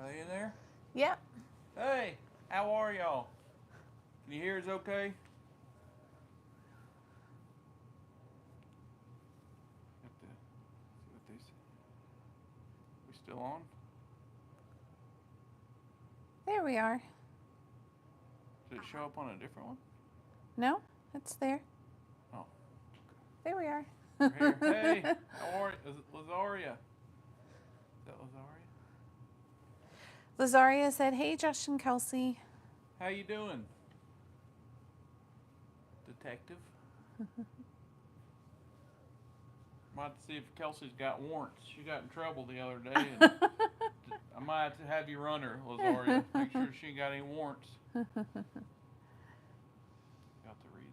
Are you in there? Yep. Hey, how are y'all? Can you hear us okay? Have to see what they say. We still on? There we are. Did it show up on a different one? No, it's there. Oh, There we are. we're here. Hey, how are you? Is it Lazaria? Is that Lazaria? Lazaria said, "Hey, Josh and Kelsey." How you doing, detective? Might see if Kelsey's got warrants. She got in trouble the other day, and I might have to have you run her, Lazaria. Make sure she ain't got any warrants. Got to read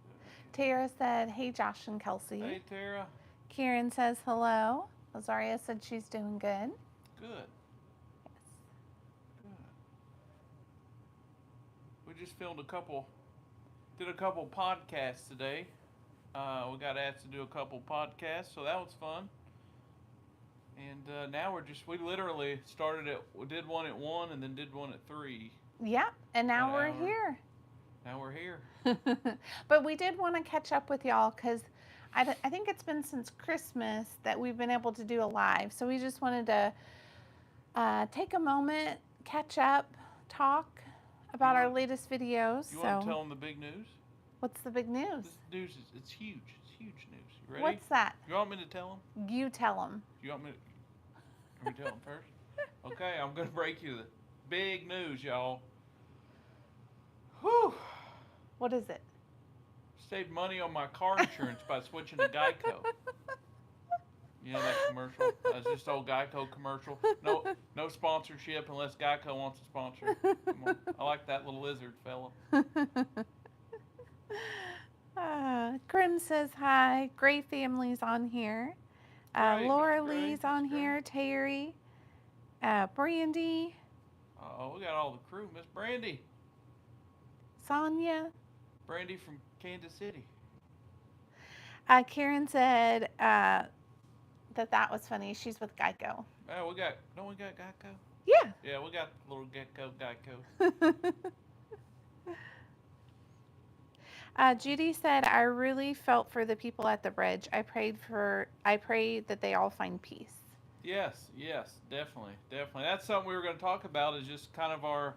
that. Okay. Tara said, "Hey, Josh and Kelsey." Hey, Tara. Karen says hello. Lazaria said she's doing good. Good. Yes. Good. We just did a couple podcasts today. We got asked to do a couple podcasts, so that was fun. And now we literally we did one at 1 and then did one at 3. Yep. And now About we're an hour. here. Now we're here. But we did want to catch up with y'all because I think it's been since Christmas that we've been able to do a live. So we just wanted to take a moment, catch up, talk about our latest videos. You want to tell them the big news? What's the big news? This news it's huge. It's huge news. You ready? What's that? You want me to tell them? You tell them. You want me to tell them first? Okay, I'm going to break you the big news, y'all. Whew. What is it? Saved money on my car insurance by switching to Geico. You know that commercial? That's just old Geico commercial. No sponsorship unless Geico wants to sponsor. Come on. I like that little lizard fella. Grim says hi. Gray family's on here. Laura Lee's on here. Terry. Brandy. Oh, we got all the crew. Miss Brandy. Sonia. Brandy from Kansas City. Karen said that was funny. She's with Geico. Oh, don't we got Geico? Yeah. Yeah, we got little Geico. Judy said, "I really felt for the people at the bridge. I prayed that they all find peace." Yes, definitely. That's something we were going to talk about. Is just kind of our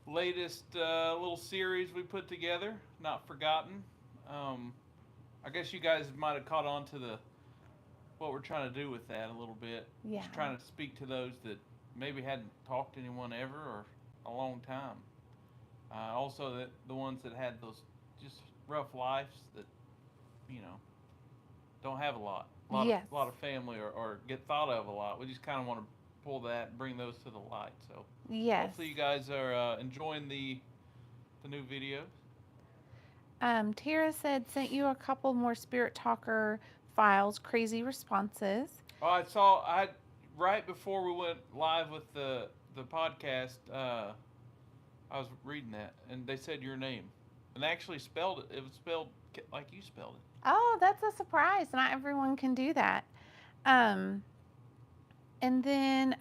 latest little series we put together, Not Forgotten. I guess you guys might have caught on to what we're trying to do with that a little bit. Yeah. Just trying to speak to those that maybe hadn't talked to anyone ever or a long time. Also, the ones that had those just rough lives that, don't have a lot. Yes. A lot of family or get thought of a lot. We just kind of want to pull that and bring those to the light. So Yes. hopefully you guys are enjoying the new videos. Tara said, "Sent you a couple more Spirit Talker files, crazy responses." Oh, right before we went live with the podcast, I was reading that, and they said your name. And they actually spelled it. It was spelled like you spelled it. Oh, that's a surprise. Not everyone can do that. And then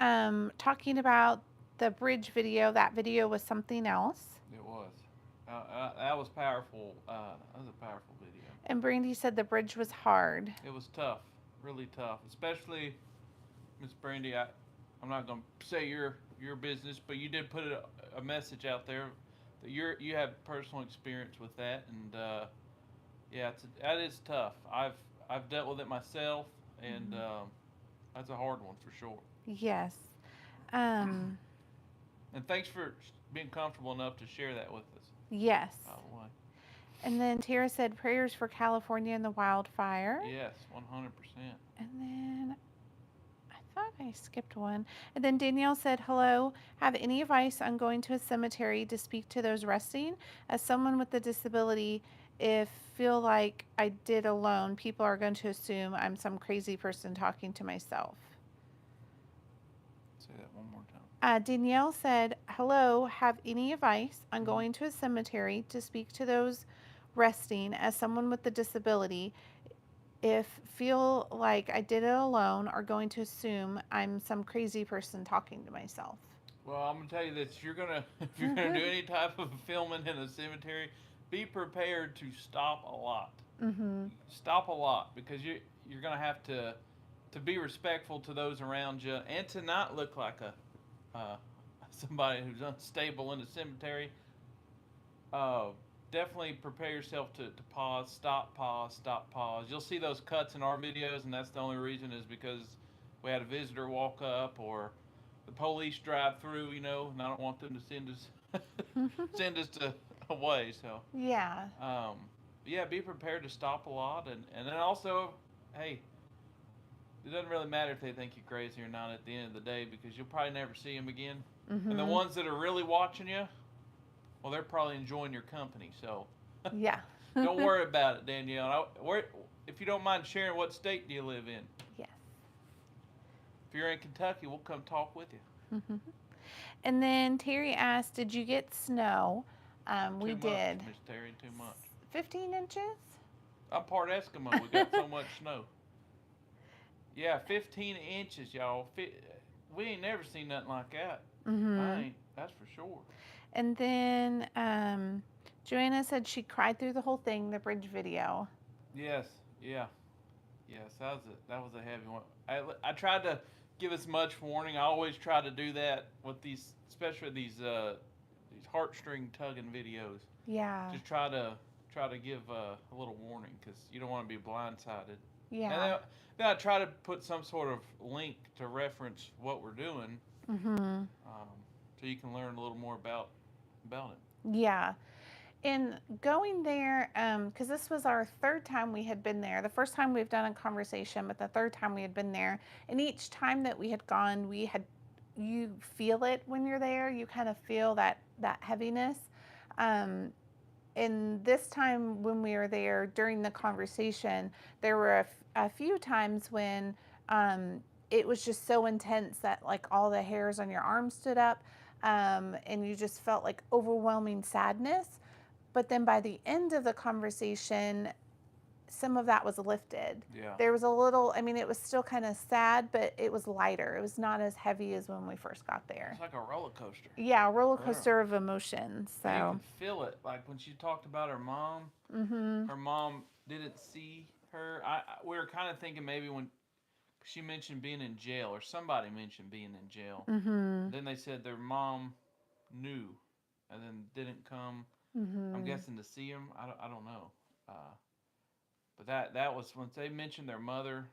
talking about the bridge video, that video was something else. It was. That was powerful. That was a powerful video. And Brandy said the bridge was hard. It was tough. Really tough. Especially, Miss Brandy, I'm not going to say your business, but you did put a message out there that you have personal experience with that, and yeah, that is tough. I've dealt with it myself, and that's a hard one for sure. Yes. And thanks for being comfortable enough to share that with us. Yes. By the way. And then Tara said prayers for California and the wildfire. Yes, 100%. And then I thought I skipped one. And then Danielle said, "Hello, have any advice on going to a cemetery to speak to those resting? As someone with a disability, if feel like I did alone, people are going to assume I'm some crazy person talking to myself." Say that one more time. Danielle said, "Hello, have any advice on going to a cemetery to speak to those resting as someone with a disability? If feel like I did it alone, are going to assume I'm some crazy person talking to myself." Well, I'm gonna tell you this: you're gonna if you're gonna do any type of filming in a cemetery, be prepared to stop a lot. Mhm. Stop a lot because you're gonna have to be respectful to those around you and to not look like a somebody who's unstable in the cemetery. uh, Definitely prepare yourself to pause, stop, pause, stop, pause. You'll see those cuts in our videos, and that's the only reason is because we had a visitor walk up or the police drive through, and I don't want them to send us send us to away. So, Yeah. um, yeah, be prepared to stop a lot, and then also, hey, it doesn't really matter if they think you're crazy or not at the end of the day because you'll probably never see them again. And the Mhm. ones that are really watching you, well, they're probably enjoying your company. So Yeah. don't worry about it, Danielle. If you don't mind sharing, what state do you live in? Yes. If you're in Kentucky, we'll come talk with you. Mhm. And then Terry asked, "Did you get snow?" We Too much, did. Miss Terry, too much. 15 inches? I'm part Eskimo. We got so much snow. Yeah, 15 inches, y'all. We ain't never seen nothing like that. I Mhm. ain't. That's for sure. And then Joanna said she cried through the whole thing, the bridge video. Yes. Yeah. Yes. That was a heavy one. I tried to give as much warning. I always try to do that with these, especially these heartstring tugging videos. Yeah. Just try to give a little warning because you don't want to be blindsided. And Yeah. then I try to put some sort of link to reference what we're doing, Mhm. um, so you can learn a little more about it. Yeah. And going there, because this was our third time we had been there. The first time we've done a conversation, but the third time we had been there. And each time that we had gone, you feel it when you're there. You kind of feel that heaviness. Um, and this time when we were there during the conversation, there were a few times when it was just so intense that like all the hairs on your arm stood up, and you just felt like overwhelming sadness. But then by the end of the conversation, some of that was lifted. Yeah, There was a little, I mean, it was still kind of sad, but it was lighter. It was not as heavy as when we first got it's there. like a roller coaster. Yeah, roller Yeah. coaster of emotions. And you So, can feel it. Like when she talked about mm-hmm. her mom didn't see her. We were kind of thinking maybe when she mentioned being in jail or somebody mentioned being in jail. Mm-hmm. Then they said their mom knew, and then didn't come. I'm Mm-hmm. guessing to see him. I don't know. Uh, but that was once they mentioned their mother,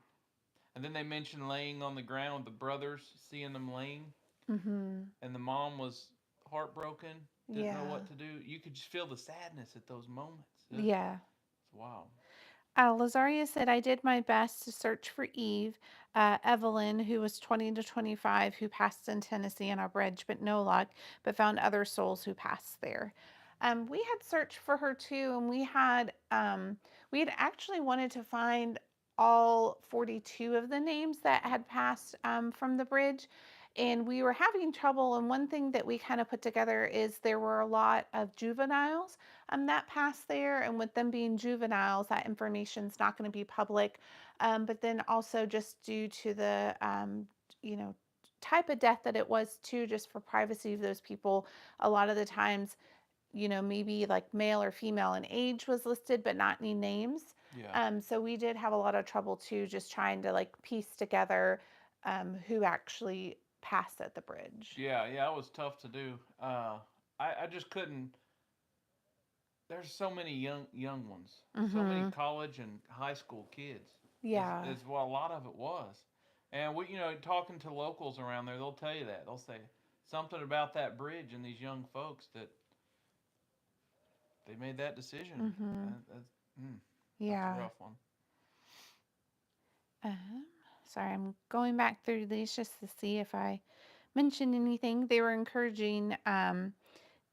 and then they mentioned laying on the ground with the brothers, seeing them laying, Mm-hmm. and the mom was heartbroken, didn't know Yeah. what to do. You could just feel the sadness at those moments. It's Yeah. wow. Lazaria said, "I did my best to search for Eve, Evelyn, who was 20 to 25, who passed in Tennessee on our bridge, but no luck, but found other souls who passed there." We had searched for her too, and we had actually wanted to find all 42 of the names that had passed from the bridge. And we were having trouble. And one thing that we kind of put together is there were a lot of juveniles that pass there, and with them being juveniles, that information is not going to be public. But then also just due to the you know type of death that it was too, just for privacy of those people, a lot of the times, maybe like male or female and age was listed, but not any names. Yeah. So we did have a lot of trouble too, just trying to like piece together who actually passed at the bridge. Yeah, it was tough to do. I just couldn't. There's so many young ones, so many Mm-hmm. college and high school kids. Yeah. Is what a lot of it was, and talking to locals around there, they'll tell you that they'll say something about that bridge and these young folks that they made that decision. Mm-hmm. Mm, that's a Yeah. rough one. Um, Sorry, I'm going back through these just to see if I mentioned anything. They were encouraging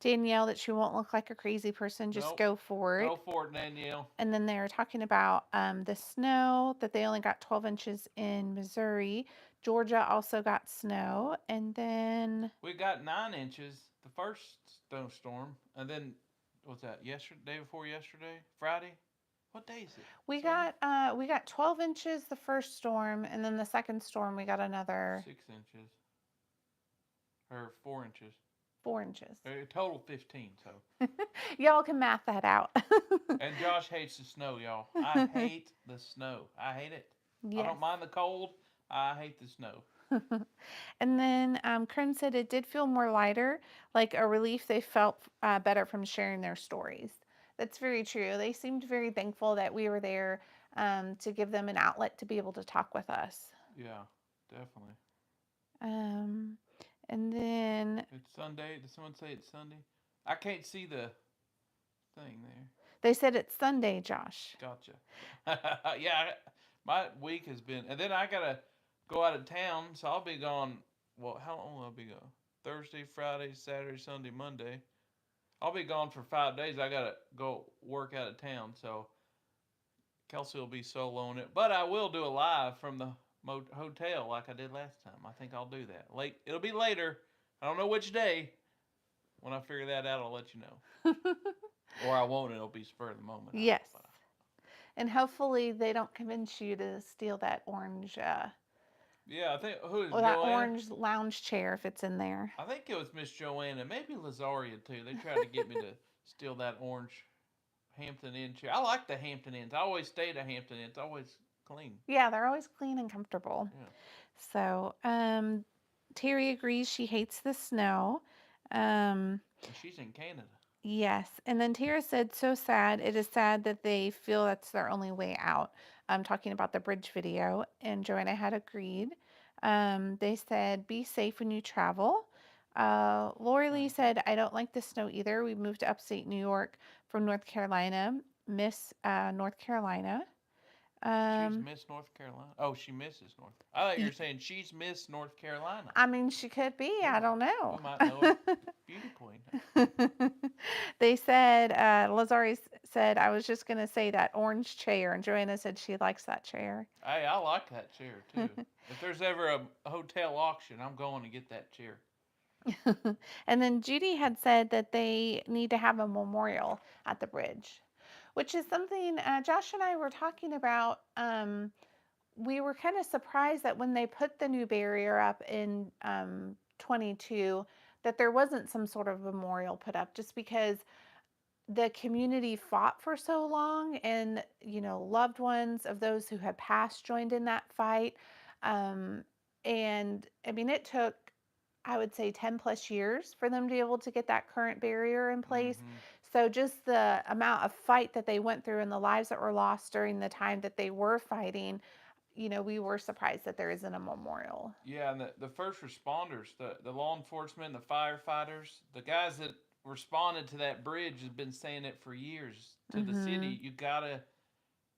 Danielle that she won't look like a crazy person, just Nope, go for go it. for it, Danielle. And then they were talking about the snow, that they only got 12 inches in Missouri. Georgia also got snow. And then We got 9 inches the first snowstorm, and then what's that? Yesterday, day before yesterday, Friday. What day is it? Sunday. we got 12 inches the first storm, and then the second storm we got another. 6 inches. or 4 inches. 4 inches. Total 15. So. Y'all can math that out. And Josh hates the snow, y'all. I hate the snow. I hate it. I Yes. don't mind the cold. I hate the snow. And then Krim said it did feel more lighter, like a relief. They felt better from sharing their stories. That's very true. They seemed very thankful that we were there to give them an outlet to be able to talk with us. Yeah, definitely. Um, and then It's Sunday. Did someone say it's Sunday? I can't see the thing there. they said it's Sunday, Josh. Gotcha. Yeah, my week has been, and then I gotta go out of town, so I'll be gone. Well, how long will I be gone? Thursday, Friday, Saturday, Sunday, Monday. I'll be gone for 5 days. I gotta go work out of town, so Kelsey will be soloing it. But I will do a live from the hotel like I did last time. I think I'll do that. Late. It'll be later. I don't know which day. When I figure that out, I'll let you know. Or I won't. It'll be spur of the moment. Yes. And hopefully they don't convince you to steal that orange Yeah, I think who is or that Joanna? orange lounge chair if it's in there. I think it was Miss Joanna, maybe Lazaria too. They tried to get me to steal that orange Hampton Inn chair. I like the Hampton Inns. I always stayed at Hampton Inns. Always clean. Yeah, they're always clean and comfortable. Yeah. So, Terry agrees she hates the snow. And she's in Canada. Yes. And then Tara said, so sad. It is sad that they feel that's their only way out. I'm talking about the bridge video. And Joanna had agreed. They said, be safe when you travel. Lori Lee said, I don't like the snow either. We moved to upstate New York from North Carolina. Miss North Carolina. She's Miss North Carolina. Oh, she misses North. I thought you were saying she's Miss North Carolina. I mean, she could be. I don't know. We might know a beauty queen. They said, Lazari said, I was just going to say that orange chair. And Joanna said she likes that chair. Hey, I like that chair too. If there's ever a hotel auction, I'm going to get that chair. And then Judy had said that they need to have a memorial at the bridge, which is something Josh and I were talking about. We were kind of surprised that when they put the new barrier up in 22, that there wasn't some sort of memorial put up, just because the community fought for so long, and loved ones of those who had passed joined in that fight. And I mean, it took, I would say, 10 plus years for them to be able to get that current barrier in place. So just the amount of fight that they went through and the lives that were lost during the time that they were fighting, we were surprised that there isn't a memorial. Yeah, and the first responders, the law enforcement, the firefighters, the guys that responded to that bridge have been saying it for years to the city. You gotta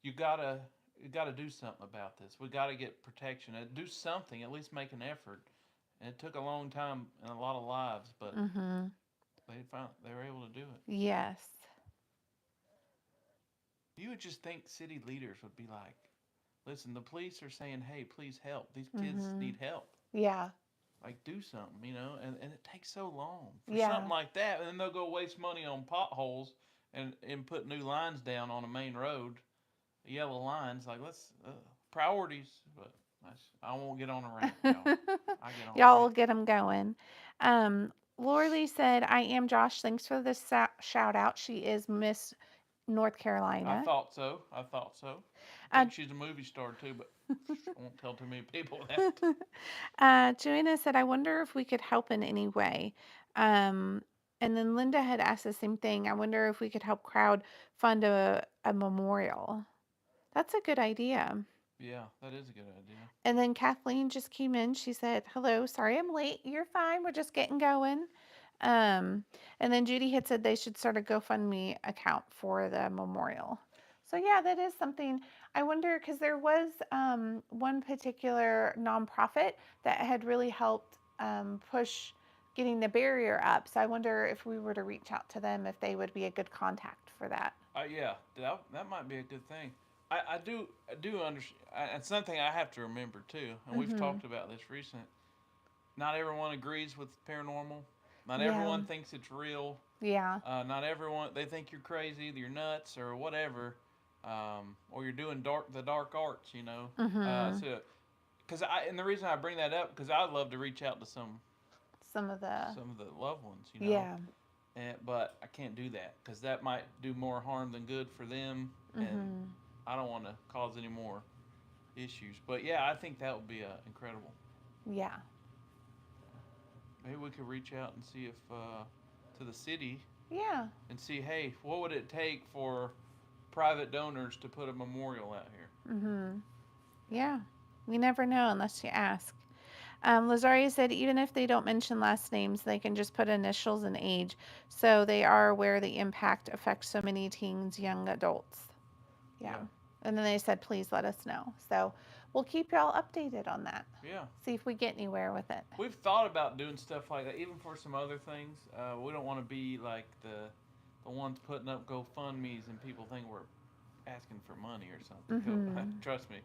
do something about this. We gotta get protection. Do something. At least make an effort. And it took a long time and a lot of lives, but they were able to do it. Yes. You would just think city leaders would be like, listen, the police are saying, hey, please help. These kids need help. Yeah. Like, do something, and it takes so long for Yeah. something like that. And then they'll go waste money on potholes and put new lines down on a main road, yellow lines. Like, let's, priorities, but I won't get on a rant, y'all. Y'all will get them going. Lori Lee said, I am Josh. Thanks for the shout out. She is Miss North Carolina. I thought so. I think she's a movie star too, but I won't tell too many people that. Joanna said, I wonder if we could help in any way. And then Linda had asked the same thing. I wonder if we could help crowd fund a memorial. That's a good idea. Yeah, that is a good idea. And then Kathleen just came in. She said, hello, sorry I'm late. You're fine. We're just getting going. And then Judy had said they should start a GoFundMe account for the memorial. So yeah, that is something. I wonder, because there was one particular nonprofit that had really helped push getting the barrier up. So I wonder if we were to reach out to them, if they would be a good contact for that. Yeah, that might be a good thing. I do understand. It's something I have to remember too, and we've talked about this recently. Not everyone agrees with paranormal. Not everyone thinks it's real. Yeah. Not everyone, they think you're crazy, you're nuts, or whatever, or you're doing the dark arts, Mm-hmm. and the reason I bring that up, because I'd love to reach out to some some of the loved ones, you know. yeah. But I can't do that because that might do more harm than good for them, and Mhm. I don't want to cause any more issues. But yeah, I think that would be incredible. Yeah. Maybe we could reach out and see if to the city Yeah. and see, hey, what would it take for private donors to put a memorial out here? Mhm. Yeah. We never know unless you ask. Lazaria said even if they don't mention last names, they can just put initials and age, so they are aware the impact affects so many teens, young adults. Yeah. Yeah, And then they said, please let us know. So we'll keep y'all updated on that. yeah. See if we get anywhere with it. We've thought about doing stuff like that, even for some other things. We don't want to be like the ones putting up GoFundmes and people think we're asking for money or something. Mhm. Trust me,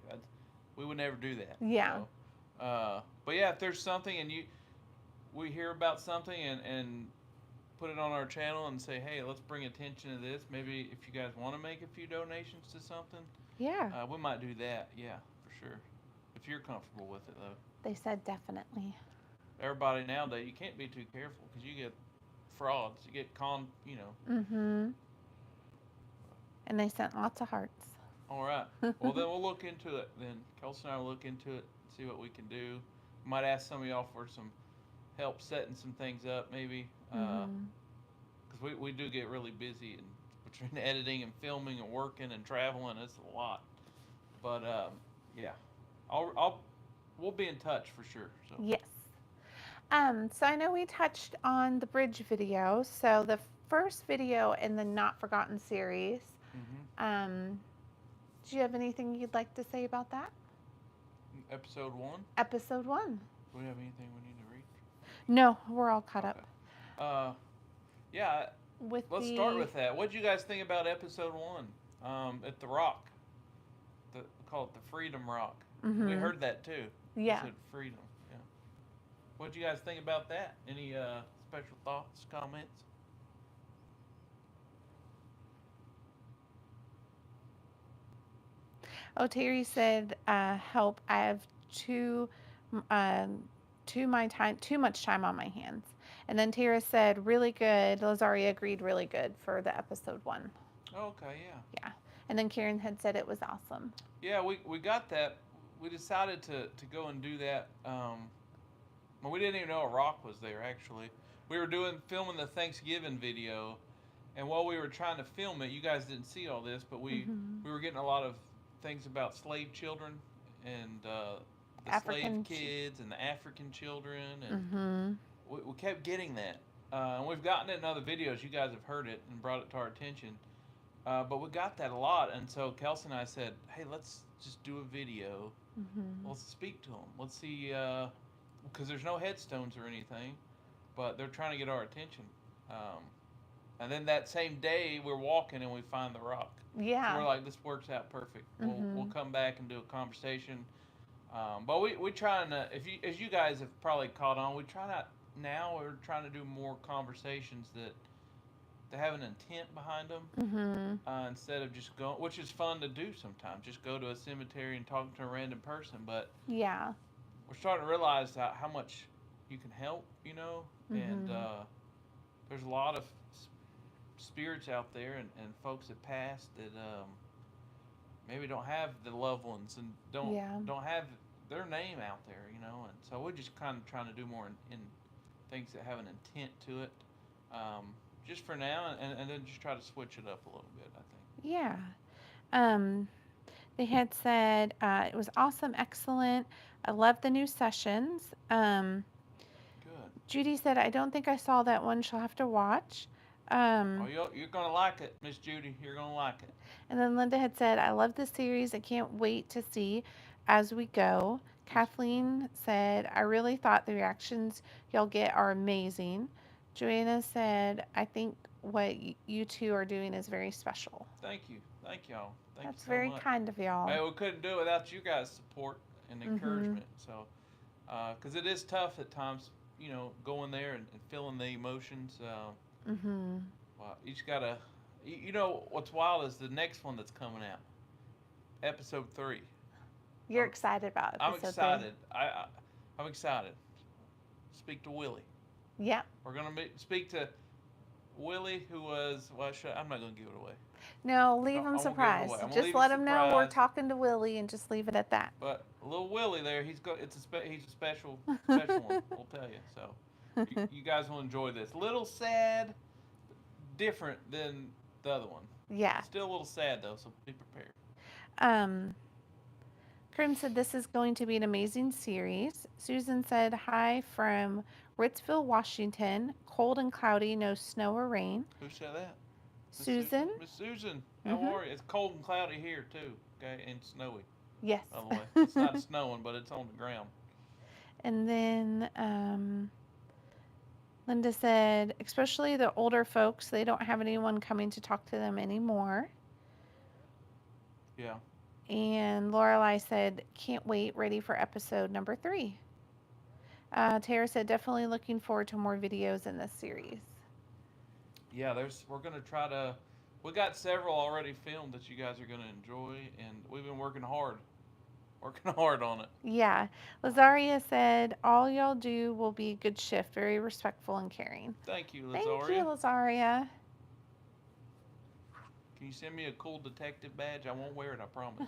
we would never do that. Yeah. So, but yeah, if there's something and we hear about something and put it on our channel and say, hey, let's bring attention to this. Maybe if you guys want to make a few donations to something, Yeah. we might do that. Yeah, for sure. If you're comfortable with it, though. They said definitely. Everybody nowadays, you can't be too careful because you get frauds. You get you know. Mhm. And they sent lots of hearts. All right. Well, then we'll look into it. Then Kelsey and I will look into it, see what we can do. Might ask some of y'all for some help setting some things up, maybe. Mhm. Because we do get really busy and between editing and filming and working and traveling, it's a lot. But yeah, we'll be in touch for sure. So Yes. So I know we touched on the bridge video. So the first video in the Not Forgotten series. Um, do you have anything you'd like to say about that? episode 1. Episode 1. Do we have anything we need to read? No, we're all caught up. Yeah. With Let's start with that. What did you guys think about episode 1? At the Rock. We call it the Freedom Rock. We heard that too. Yeah. It said freedom. Yeah. What did you guys think about that? Any special thoughts, comments? Oh, Terry said, "Help! I have too much time on my hands." And then Tara said, "Really good." Lazaria agreed, "Really good" for the episode 1. Okay, yeah. Yeah. And then Karen had said it was awesome. Yeah, we got that. We decided to go and do that. Well, we didn't even know a rock was there. Actually, we were filming the Thanksgiving video, and while we were trying to film it, you guys didn't see all this, but we were getting a lot of things about slave children and the African slave kids and the African children, and Mm-hmm. we kept getting that. And we've gotten it in other videos. You guys have heard it and brought it to our attention. But we got that a lot, and so Kelsey and I said, "Hey, let's just do a video. Mm-hmm. Let's speak to them. Let's see, because there's no headstones or anything, but they're trying to get our attention." And then that same day, we're walking and we find the rock. Yeah. So we're like, "This works out perfect. We'll come back and do a conversation." But we trying to, if you as you guys have probably caught on, we try not now. We're trying to do more conversations that have an intent behind them. Mm-hmm. Instead of just going, which is fun to do sometimes, just go to a cemetery and talk to a random person. But Yeah. we're starting to realize how much you can help, you know, and Mm-hmm. there's a lot of spirits out there and folks that passed that maybe don't have the loved ones and Yeah. don't have their name out there, you know, and so we're just kind of trying to do more in things that have an intent to it. Just for now, and then just try to switch it up a little bit, I think. Yeah. Um, they had said it was awesome, excellent. I love the new sessions. Good. Judy said, "I don't think I saw that one. She'll have to watch." Oh, you're going to like it, Miss Judy. You're going to like it. And then Linda had said, "I love this series. I can't wait to see as we go." Kathleen said, "I really thought the reactions y'all get are amazing." Joanna said, "I think what you two are doing is very special." Thank you. Thank y'all. Thank That's you so very much. kind of y'all. Hey, we couldn't do it without you guys' support and encouragement. So, because it is tough at times, you know, going there and feeling the emotions. Mm-hmm. Well, you just gotta. You know what's wild is the next one that's coming out, episode 3. You're I'm, excited about I'm episode excited. I'm excited. Speak to Willie. Yep. We're gonna speak to Willie, who was. Well, I'm not gonna give it away. No, leave No, them I won't give it away. surprised. I'm gonna Just leave it let them know we're surprised. talking to Willie and just leave it at that. But little Willie there, he's a special one. We'll tell you. So you guys will enjoy this. Little sad, different than the other one. Yeah. Still a little sad though, so be prepared. Um, Krim said this is going to be an amazing series. Susan said hi from Ritzville, Washington. Cold and cloudy, no snow or rain. Who said that? Susan. Miss Susan, how Mm-hmm. are you? It's cold and cloudy here too. Okay, and snowy. Yes. By the way, it's not snowing, but it's on the ground. And then Linda said, especially the older folks, they don't have anyone coming to talk to them anymore. Yeah. And Lorelai said, can't wait, ready for episode number 3. Tara said, definitely looking forward to more videos in this series. Yeah, we're gonna try to. We got several already filmed that you guys are gonna enjoy, and we've been working hard on it. Yeah. Lazaria said, all y'all do will be a good shift, very respectful and caring. Thank you, Thank you, Lazaria. Lazaria. Can you send me a cool detective badge? I won't wear it, I promise.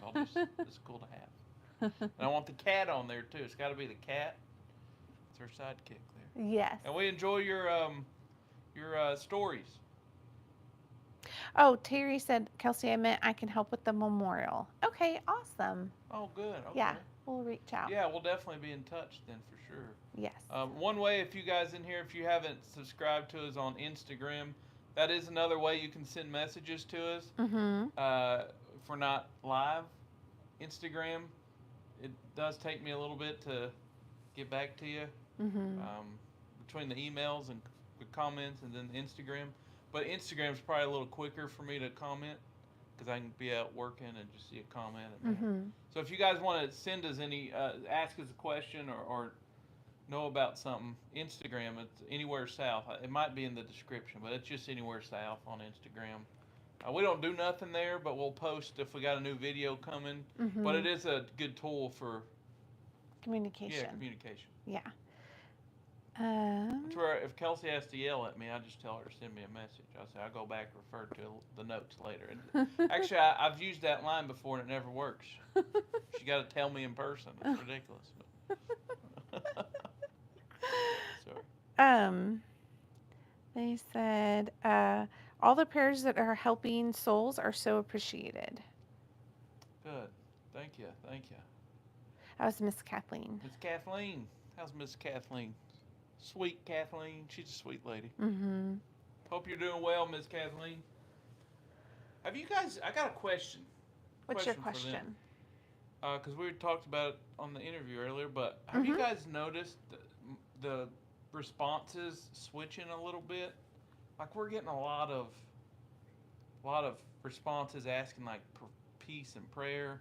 It's cool to have. And I want the cat on there too. It's got to be the cat. It's her sidekick there. Yes. And we enjoy your stories. Oh, Terry said, Kelsey, I meant I can help with the memorial. Okay, awesome. Oh, good. Okay. Yeah, we'll reach out. Yeah, we'll definitely be in touch then for sure. Yes. One way, if you guys in here, if you haven't subscribed to us on Instagram, that is another way you can send messages to us. Mm-hmm. If we're not live, Instagram, it does take me a little bit to get back to you. Mm-hmm. Between the emails and the comments and then Instagram. But Instagram's probably a little quicker for me to comment because I can be out working and just see a comment. Mm-hmm. So if you guys want to send us any, ask us a question or know about something, Instagram, it's Anywhere South. It might be in the description, but it's just Anywhere South on Instagram. We don't do nothing there, but we'll post if we got a new video coming. Mm-hmm. But it is a good tool for communication. Yeah, communication. Yeah. That's where if Kelsey has to yell at me, I just tell her to send me a message. I say I'll go back and refer to the notes later. Actually, I've used that line before and it never works. She got to tell me in person. It's ridiculous. Sorry. They said all the prayers that are helping souls are so appreciated. Good. Thank you. That was Miss Kathleen. Miss Kathleen. How's Miss Kathleen? Sweet Kathleen. She's a sweet lady. Mm-hmm. Hope you're doing well, Miss Kathleen. Have you guys? I got a question. What's your question? Because we talked about it on the interview earlier, but have you guys noticed the responses switching a little bit? Like we're getting a lot of responses asking like peace and prayer.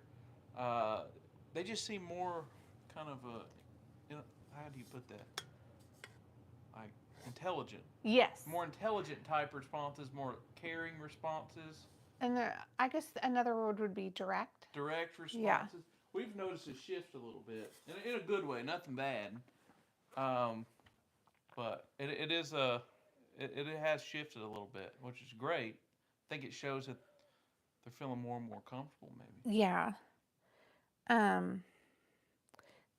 They just seem more kind of how do you put that? Like intelligent. Yes. More intelligent type responses, more caring responses. And I guess another word would be direct. Direct responses. Yeah. We've noticed a shift a little bit, in a good way, nothing bad. But it has shifted a little bit, which is great. I think it shows that they're feeling more and more comfortable, maybe. Yeah.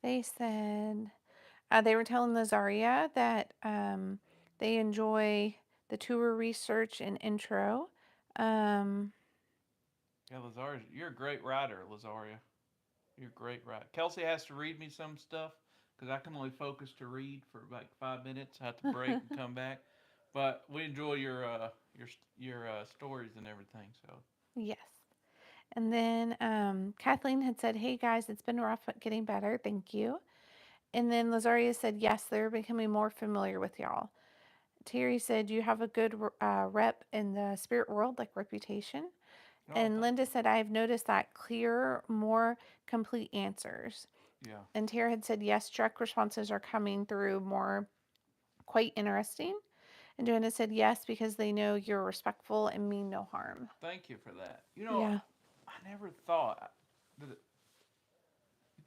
They said they were telling Lazaria that they enjoy the tour research and intro. Yeah, Lazaria, you're a great writer, Lazaria. You're a great writer. Kelsey has to read me some stuff because I can only focus to read for like 5 minutes. I have to break and come back. But we enjoy your stories and everything. So yes. And then Kathleen had said, "Hey guys, it's been rough, but getting better. Thank you." And then Lazaria said, "Yes, they're becoming more familiar with y'all." Terry said, "You have a good rep in the spirit world, like reputation." And Linda said, "I've noticed that clearer, more complete answers." Yeah. And Tara had said, "Yes, direct responses are coming through more quite interesting." And Joanna said, "Yes, because they know you're respectful and mean no harm." Thank you for that. You know, I never thought that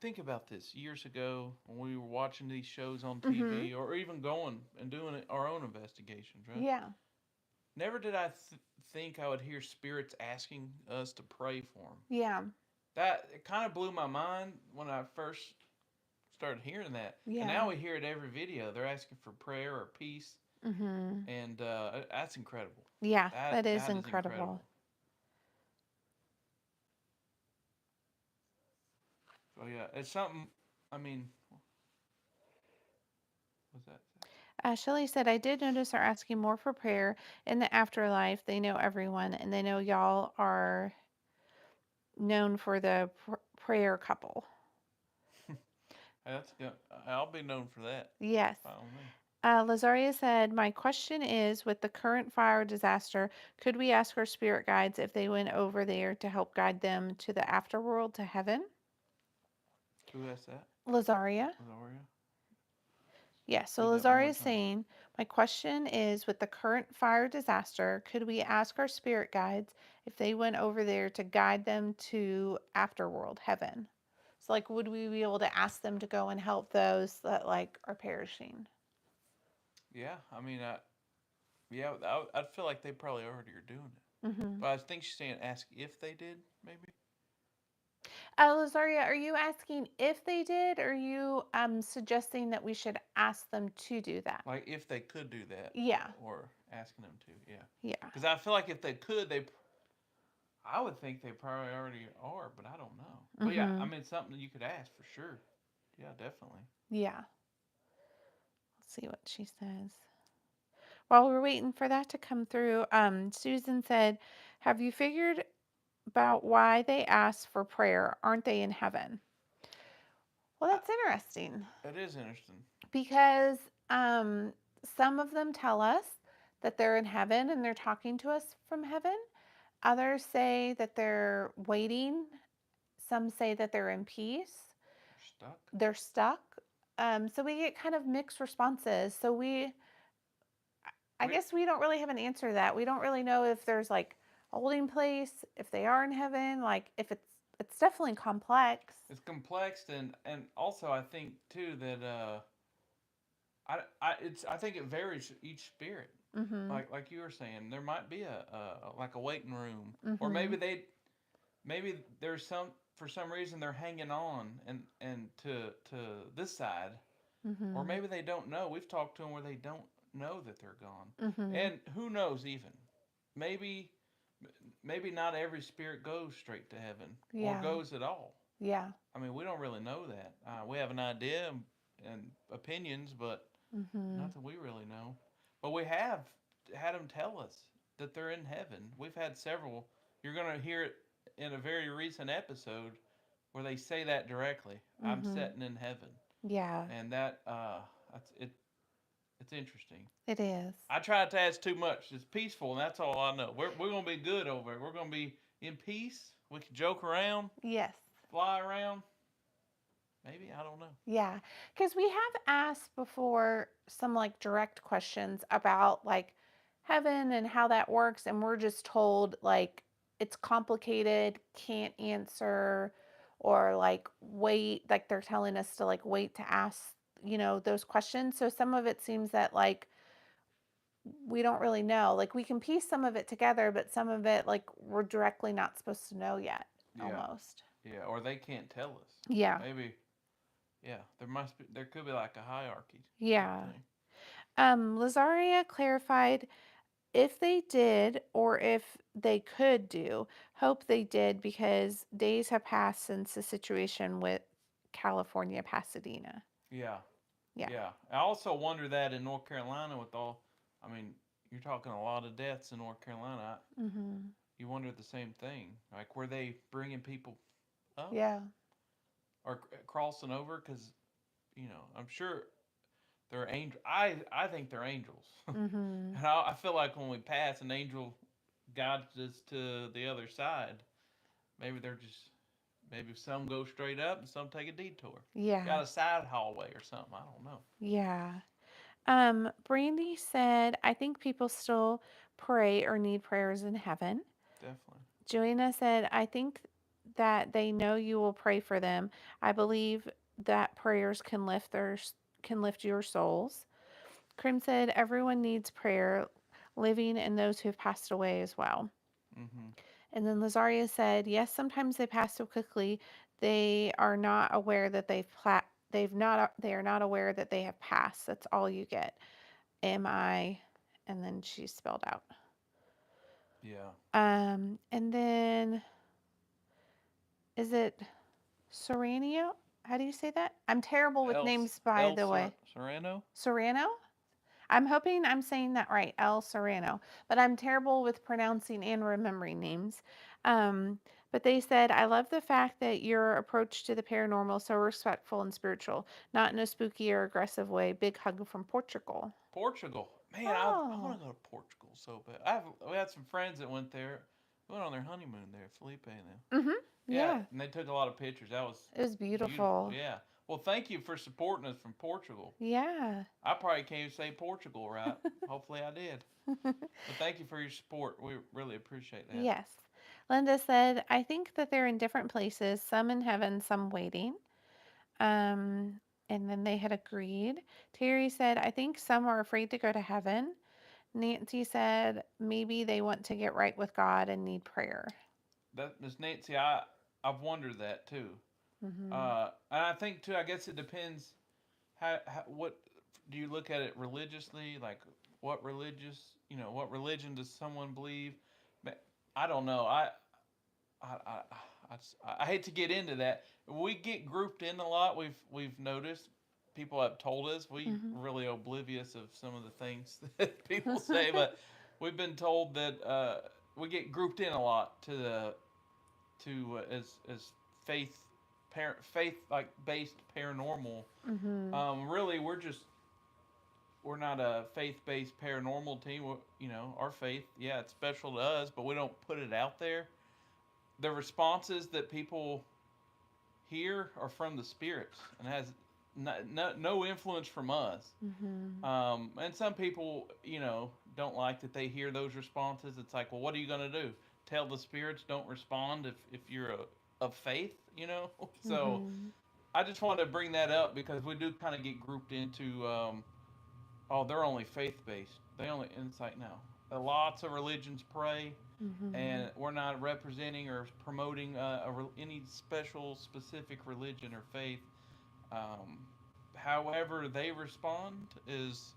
think about this. Years ago, when we were watching these shows on Mhm. TV, or even going and doing our own investigations, right? Yeah. Never did I think I would hear spirits asking us to pray for them. Yeah. That it kind of blew my mind when I first started hearing that, and Yeah. now we hear it every video. They're asking for prayer or peace, Mhm. and that's incredible. Yeah, That that is that is incredible. incredible. So yeah, it's something. I mean, what's that say? Shelley said, I did notice they're asking more for prayer in the afterlife. They know everyone, and they know y'all are known for the prayer couple. That's good. I'll be known for that. Yes. Fine with me. Lazaria said, my question is with the current fire disaster, could we ask our spirit guides if they went over there to help guide them to the afterworld, to heaven? Who asked that? Lazaria. Adoria? Yes, so Read that one Lazaria more is time. saying, my question is with the current fire disaster, could we ask our spirit guides if they went over there to guide them to afterworld, heaven? So, like, would we be able to ask them to go and help those that, like, are perishing? Yeah, I mean, yeah, I'd feel like they probably already are doing it. Mm-hmm. But I think she's saying ask if they did, maybe. Lazaria, are you asking if they did, or are you suggesting that we should ask them to do that? Like if they could do that, Yeah, or asking them to. Yeah, yeah. because I feel like if they could, I would think they probably already are, but I don't know. But yeah, I Mm-hmm. mean, something you could ask for sure. Yeah, definitely. Yeah. Let's see what she says. While we're waiting for that to come through, Susan said, have you figured about why they ask for prayer? Aren't they in heaven? Well, I, that's interesting that is interesting. because um, some of them tell us that they're in heaven and they're talking to us from heaven. Others say that they're waiting. Some say that they're in peace. You're stuck. They're stuck. So we get kind of mixed responses. So I We guess we don't really have an answer to that. We don't really know if there's like a holding place, if they are in heaven, like if it's definitely complex. it's complex, and also I think too that I think it varies each spirit. Mhm. Like you were saying, there might be a like a waiting room, or Mhm. maybe there's some for some reason they're hanging on and to this side, or Mhm. maybe they don't know. We've talked to them where they don't know that they're gone, Mhm. and who knows even maybe maybe not every spirit goes straight to heaven or Yeah. goes at all. Yeah. I mean, we don't really know that. We have an idea and opinions, but Mhm. nothing we really know. But we have had them tell us that they're in heaven. We've had several. You're going to hear it in a very recent episode where they say that directly. I'm Mhm. sitting in heaven, Yeah. and that's it. It's interesting. It is. I tried to ask too much. It's peaceful, and that's all I know. We're gonna be good over it. We're gonna be in peace. We can joke around, Yes. fly around. Maybe I don't know. Yeah. Cuz we have asked before some like direct questions about like heaven and how that works and we're just told like it's complicated, can't answer or like wait, like they're telling us to like wait to ask, those questions. So some of it seems that like we don't really know. Like we can piece some of it together, but some of it like we're directly not supposed to know yet Yeah, almost. yeah. Or they can't tell us. Yeah. Maybe. Yeah. There could be like a hierarchy type Yeah. thing. Lazaria clarified if they did or if they could do. Hope they did because days have passed since the situation with California, Pasadena. Yeah, Yeah. yeah. I also wonder that in North Carolina with all. I mean, you're talking a lot of deaths in North Carolina. Mm-hmm. You wonder the same thing. Like, were they bringing people up Yeah. or crossing over? Because I'm sure they're angel. I think they're angels, Mm-hmm. and I feel like when we pass, an angel guides us to the other side. Maybe they're just maybe some go straight up and some take a detour. Yeah. Got a side hallway or something. I don't know. Yeah. Brandy said, I think people still pray or need prayers in heaven. Definitely. Joanna said, I think that they know you will pray for them. I believe that prayers can lift your souls. Krim said everyone needs prayer, living and those who have passed away as well. Mm-hmm. And then Lazaria said, yes, sometimes they pass so quickly they are not aware that they are not aware that they have passed. That's all you get. Am I? And then she spelled out. Yeah. And then is it Serranio? How do you say that? I'm terrible with names, by the way. Serrano? Serrano? I'm hoping I'm saying that right, El Serrano, but I'm terrible with pronouncing and remembering names. Um, but they said, I love the fact that your approach to the paranormal is so respectful and spiritual, not in a spooky or aggressive way. Big hug from Portugal. Portugal. Man, I want Oh. to go to Portugal so bad. We had some friends that went there. They went on their honeymoon there, Felipe and them. Mm-hmm. Yeah, Yeah. and they took a lot of pictures. That was It was beautiful. beautiful. Yeah. Well, thank you for supporting us from Portugal. Yeah. I probably can't even say Portugal right. Hopefully I did. But thank you for your support. We really appreciate that. Yes. Linda said, I think that they're in different places, some in heaven, some waiting. Um, and then they had agreed. Terry said, I think some are afraid to go to heaven. Nancy said, maybe they want to get right with God and need prayer. That Miss Nancy, I've wondered that too. Mm-hmm. And I think too. I guess it depends. How what do you look at it religiously? Like what religion does someone believe? I don't know. I, I, I hate to get into that. We get grouped in a lot. We've noticed. People have told us we Mm-hmm. really oblivious of some of the things that people say, but we've been told that we get grouped in a lot as faith faith like based paranormal. Mm-hmm. Really, we're not a faith based paranormal team. Our faith, yeah, it's special to us, but we don't put it out there. The responses that people hear are from the spirits and has no influence from us. Mm-hmm. And some people, don't like that they hear those responses. It's like, well, what are you going to do? Tell the spirits don't respond if you're of faith. So Mm-hmm. I just wanted to bring that up because we do kind of get grouped into, oh, they're only faith based. They only insight now. Lots of religions pray, Mm-hmm. and we're not representing or promoting any specific religion or faith. Um, However they respond is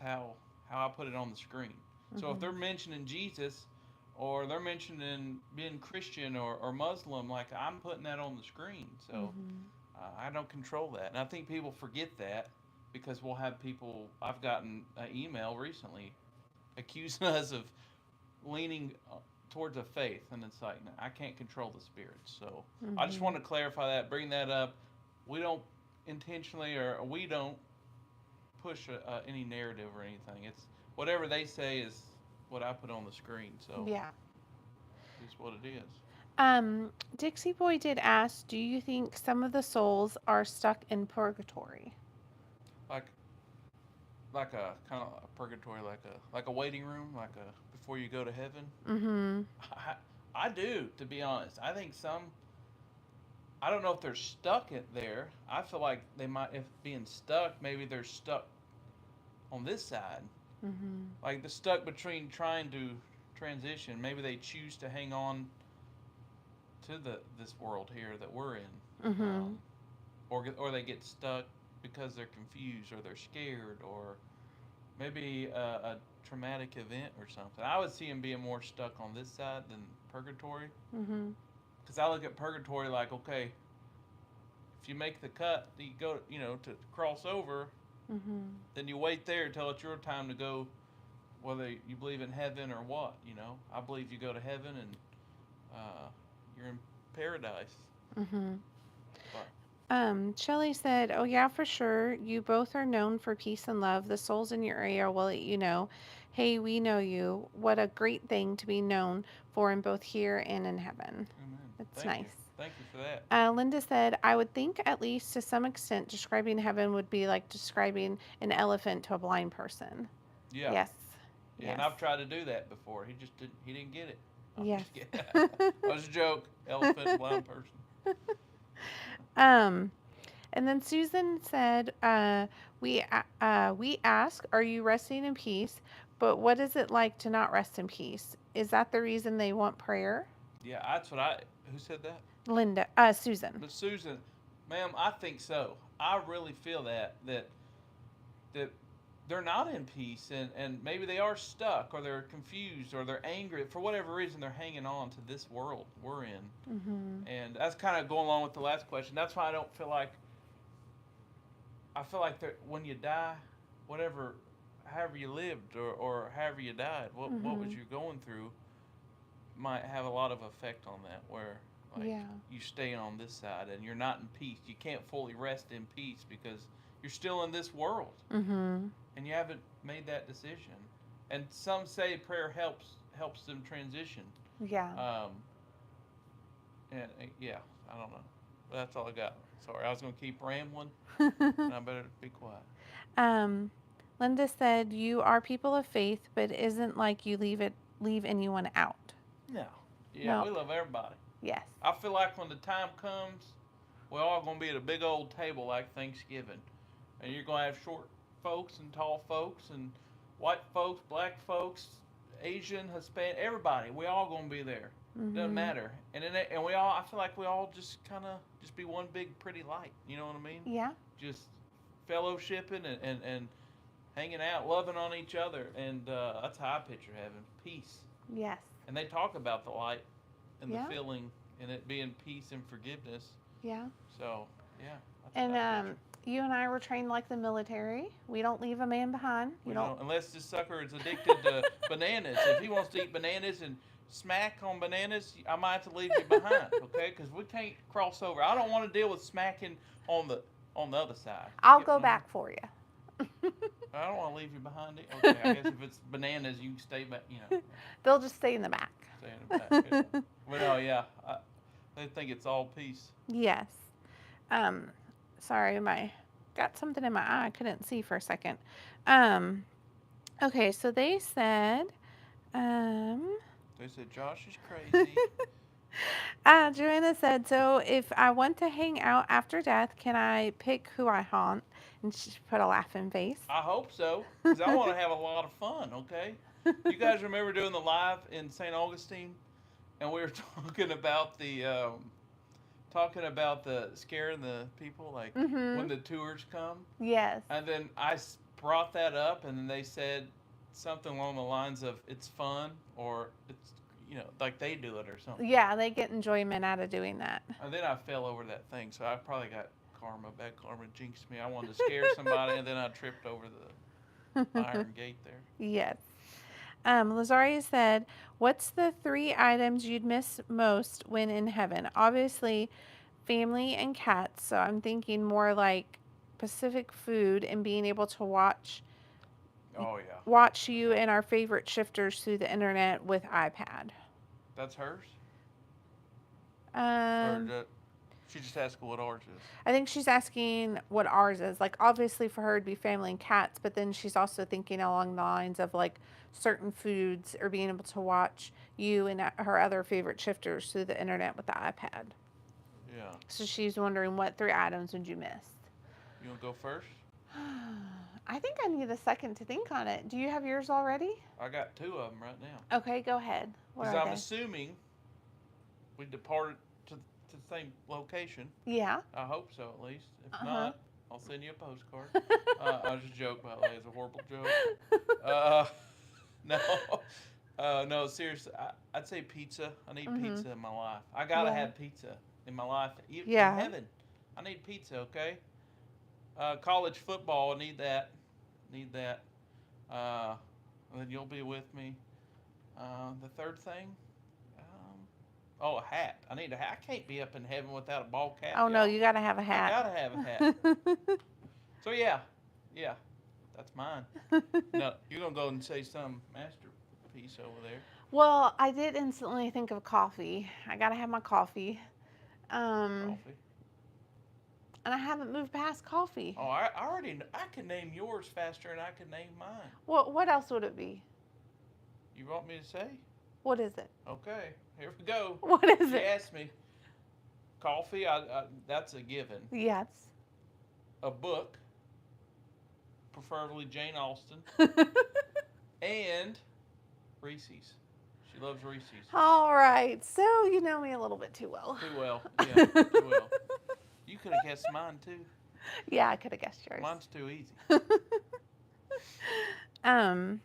how I put it on the screen. So if Mm-hmm. they're mentioning Jesus, or they're mentioning being Christian or Muslim, like I'm putting that on the screen. So Mm-hmm. I don't control that, and I think people forget that because we'll have people. I've gotten an email recently accusing us of leaning towards a faith, and it's like no, I can't control the spirits. So I just Mm-hmm. want to clarify that, bring that up. We don't intentionally, or we don't push any narrative or anything. It's whatever they say is what I put on the screen. So Yeah. it's what it is. Dixie Boy did ask, do you think some of the souls are stuck in purgatory? Like like a kind of a purgatory, like a waiting room, like a before you go to heaven. Mm-hmm. I do, to be honest. I think some. I don't know if they're stuck in there. I feel like they might, if being stuck, maybe they're stuck on this side, Mm-hmm. like they're stuck between trying to transition. Maybe they choose to hang on to this world here that we're in, Mm-hmm. or they get stuck because they're confused or they're scared or maybe a traumatic event or something. I would see them being more stuck on this side than purgatory. Mm-hmm. Because I look at purgatory like, okay, if you make the cut, you go, to cross over, Mm-hmm. then you wait there until it's your time to go, whether you believe in heaven or what. I believe you go to heaven and you're in paradise. Mm-hmm. But Shelley said, oh yeah, for sure. You both are known for peace and love. The souls in your area will let you know. Hey, we know you. What a great thing to be known for in both here and in heaven. amen. It's Thank you. nice. Thank you for that. Linda said, I would think at least to some extent describing heaven would be like describing an elephant to a blind person. Yeah. Yes. Yeah, and Yes. I've tried to do that before. He just didn't. He didn't get it. I'm Yes. just kidding. That was a joke. Elephant, blind person. Um, and then Susan said, we ask, are you resting in peace? But what is it like to not rest in peace? Is that the reason they want prayer? Yeah, who said that? Susan. But Susan, ma'am, I think so. I really feel that they're not in peace, and maybe they are stuck, or they're confused, or they're angry. For whatever reason, they're hanging on to this world we're in. Mm-hmm. And that's kind of going along with the last question. That's why I feel like that when you die, whatever, however you lived, or however you died, what was Mm-hmm. you going through might have a lot of effect on that, where like Yeah. you stay on this side and you're not in peace. You can't fully rest in peace because you're still in this world Mm-hmm. and you haven't made that decision. And some say prayer helps them transition. Yeah. Um, and yeah, I don't know. But that's all I got. Sorry, I was gonna keep rambling, and I better be quiet. um, Linda said, you are people of faith, but isn't like you leave anyone out. No. Yeah, No. we love everybody. Yes. I feel like when the time comes, we're all gonna be at a big old table like Thanksgiving, and you're gonna have short folks and tall folks and white folks, black folks, Asian, Hispanic, everybody. We all gonna be there. Doesn't Mm-hmm. matter. And we all. I feel like we all just kind of just be one big pretty light. You know what I mean? Yeah. Just fellowshipping and hanging out, loving on each other, and that's how I picture heaven. Peace. Yes. And they talk about the light and the Yeah. feeling and it being peace and forgiveness. Yeah. So yeah, that's And what I picture. you and I were trained like the military. We don't leave a man behind. You We don't. don't, unless this sucker is addicted to bananas. If he wants to eat bananas and smack on bananas, I might have to leave you behind, okay? Because we can't cross over. I don't want to deal with smacking on the other side. I'll Get go what I mean? back for you. I don't want to leave you behind. Okay, I guess if it's bananas, you can stay back. You know, They'll just stay in the back. stay in the back. Yeah. But no, yeah, they think it's all peace. Yes. Um, sorry, my got something in my eye. I couldn't see for a second. Um, okay, so they said, um, They said Josh is crazy. Joanna said, so if I want to hang out after death, can I pick who I haunt? And she put a laughing face. I hope so, because I want to have a lot of fun. Okay, you guys remember doing the live in St. Augustine, and we were talking about the scaring the people, like Mm-hmm. when the tours come, Yes. and then brought that up, and then they said something along the lines of it's fun or it's like they do it or something. Yeah, they get enjoyment out of doing that. And then I fell over that thing, so I probably got bad karma jinxed me. I wanted to scare somebody, and then I tripped over the iron gate there. Yes. Lazaria said, what's the 3 items you'd miss most when in heaven? Obviously, family and cats. So I'm thinking more like Pacific food and being able to watch Oh yeah, you and our favorite shifters through the internet with iPad. that's hers. Um, She just asked what ours is. I think she's asking what ours is. Like, obviously, for her, it'd be family and cats, but then she's also thinking along the lines of like certain foods or being able to watch you and her other favorite shifters through the internet with the iPad. Yeah. So she's wondering what 3 items would you miss? You want to go first? I think I need a second to think on it. Do you have yours already? I got 2 of them right now. Okay, go ahead. What Because are I'm they? assuming we departed to the same location. Yeah. I hope so, at least. If Uh-huh. not, I'll send you a postcard. I was just joking, by the way. It's a horrible joke. No, seriously. I'd say pizza. I need pizza in my life. I gotta Yeah. have pizza in my life. Yeah. In heaven, I need pizza. Okay. College football. I need that. And then you'll be with me. The third thing. A hat. I need a hat. I can't be up in heaven without a ball cap. Oh no, y'all. you gotta have a I hat. gotta have a hat. So yeah, that's mine. No, you're gonna go and say some masterpiece over there. Well, I did instantly think of coffee. I gotta have my coffee. Coffee. And I haven't moved past coffee. Oh, I can name yours faster than I can name mine. What else would it be? You want me to say? What is it? Okay, here we go. What is She it? asked me. Coffee, that's a given. Yes. A book, preferably Jane Austen, and Reese's. She loves Reese's. All right. So you know me a little bit too well. Too well. Yeah, too well. You could have guessed mine too. Yeah, I could have guessed yours. Mine's too easy. um,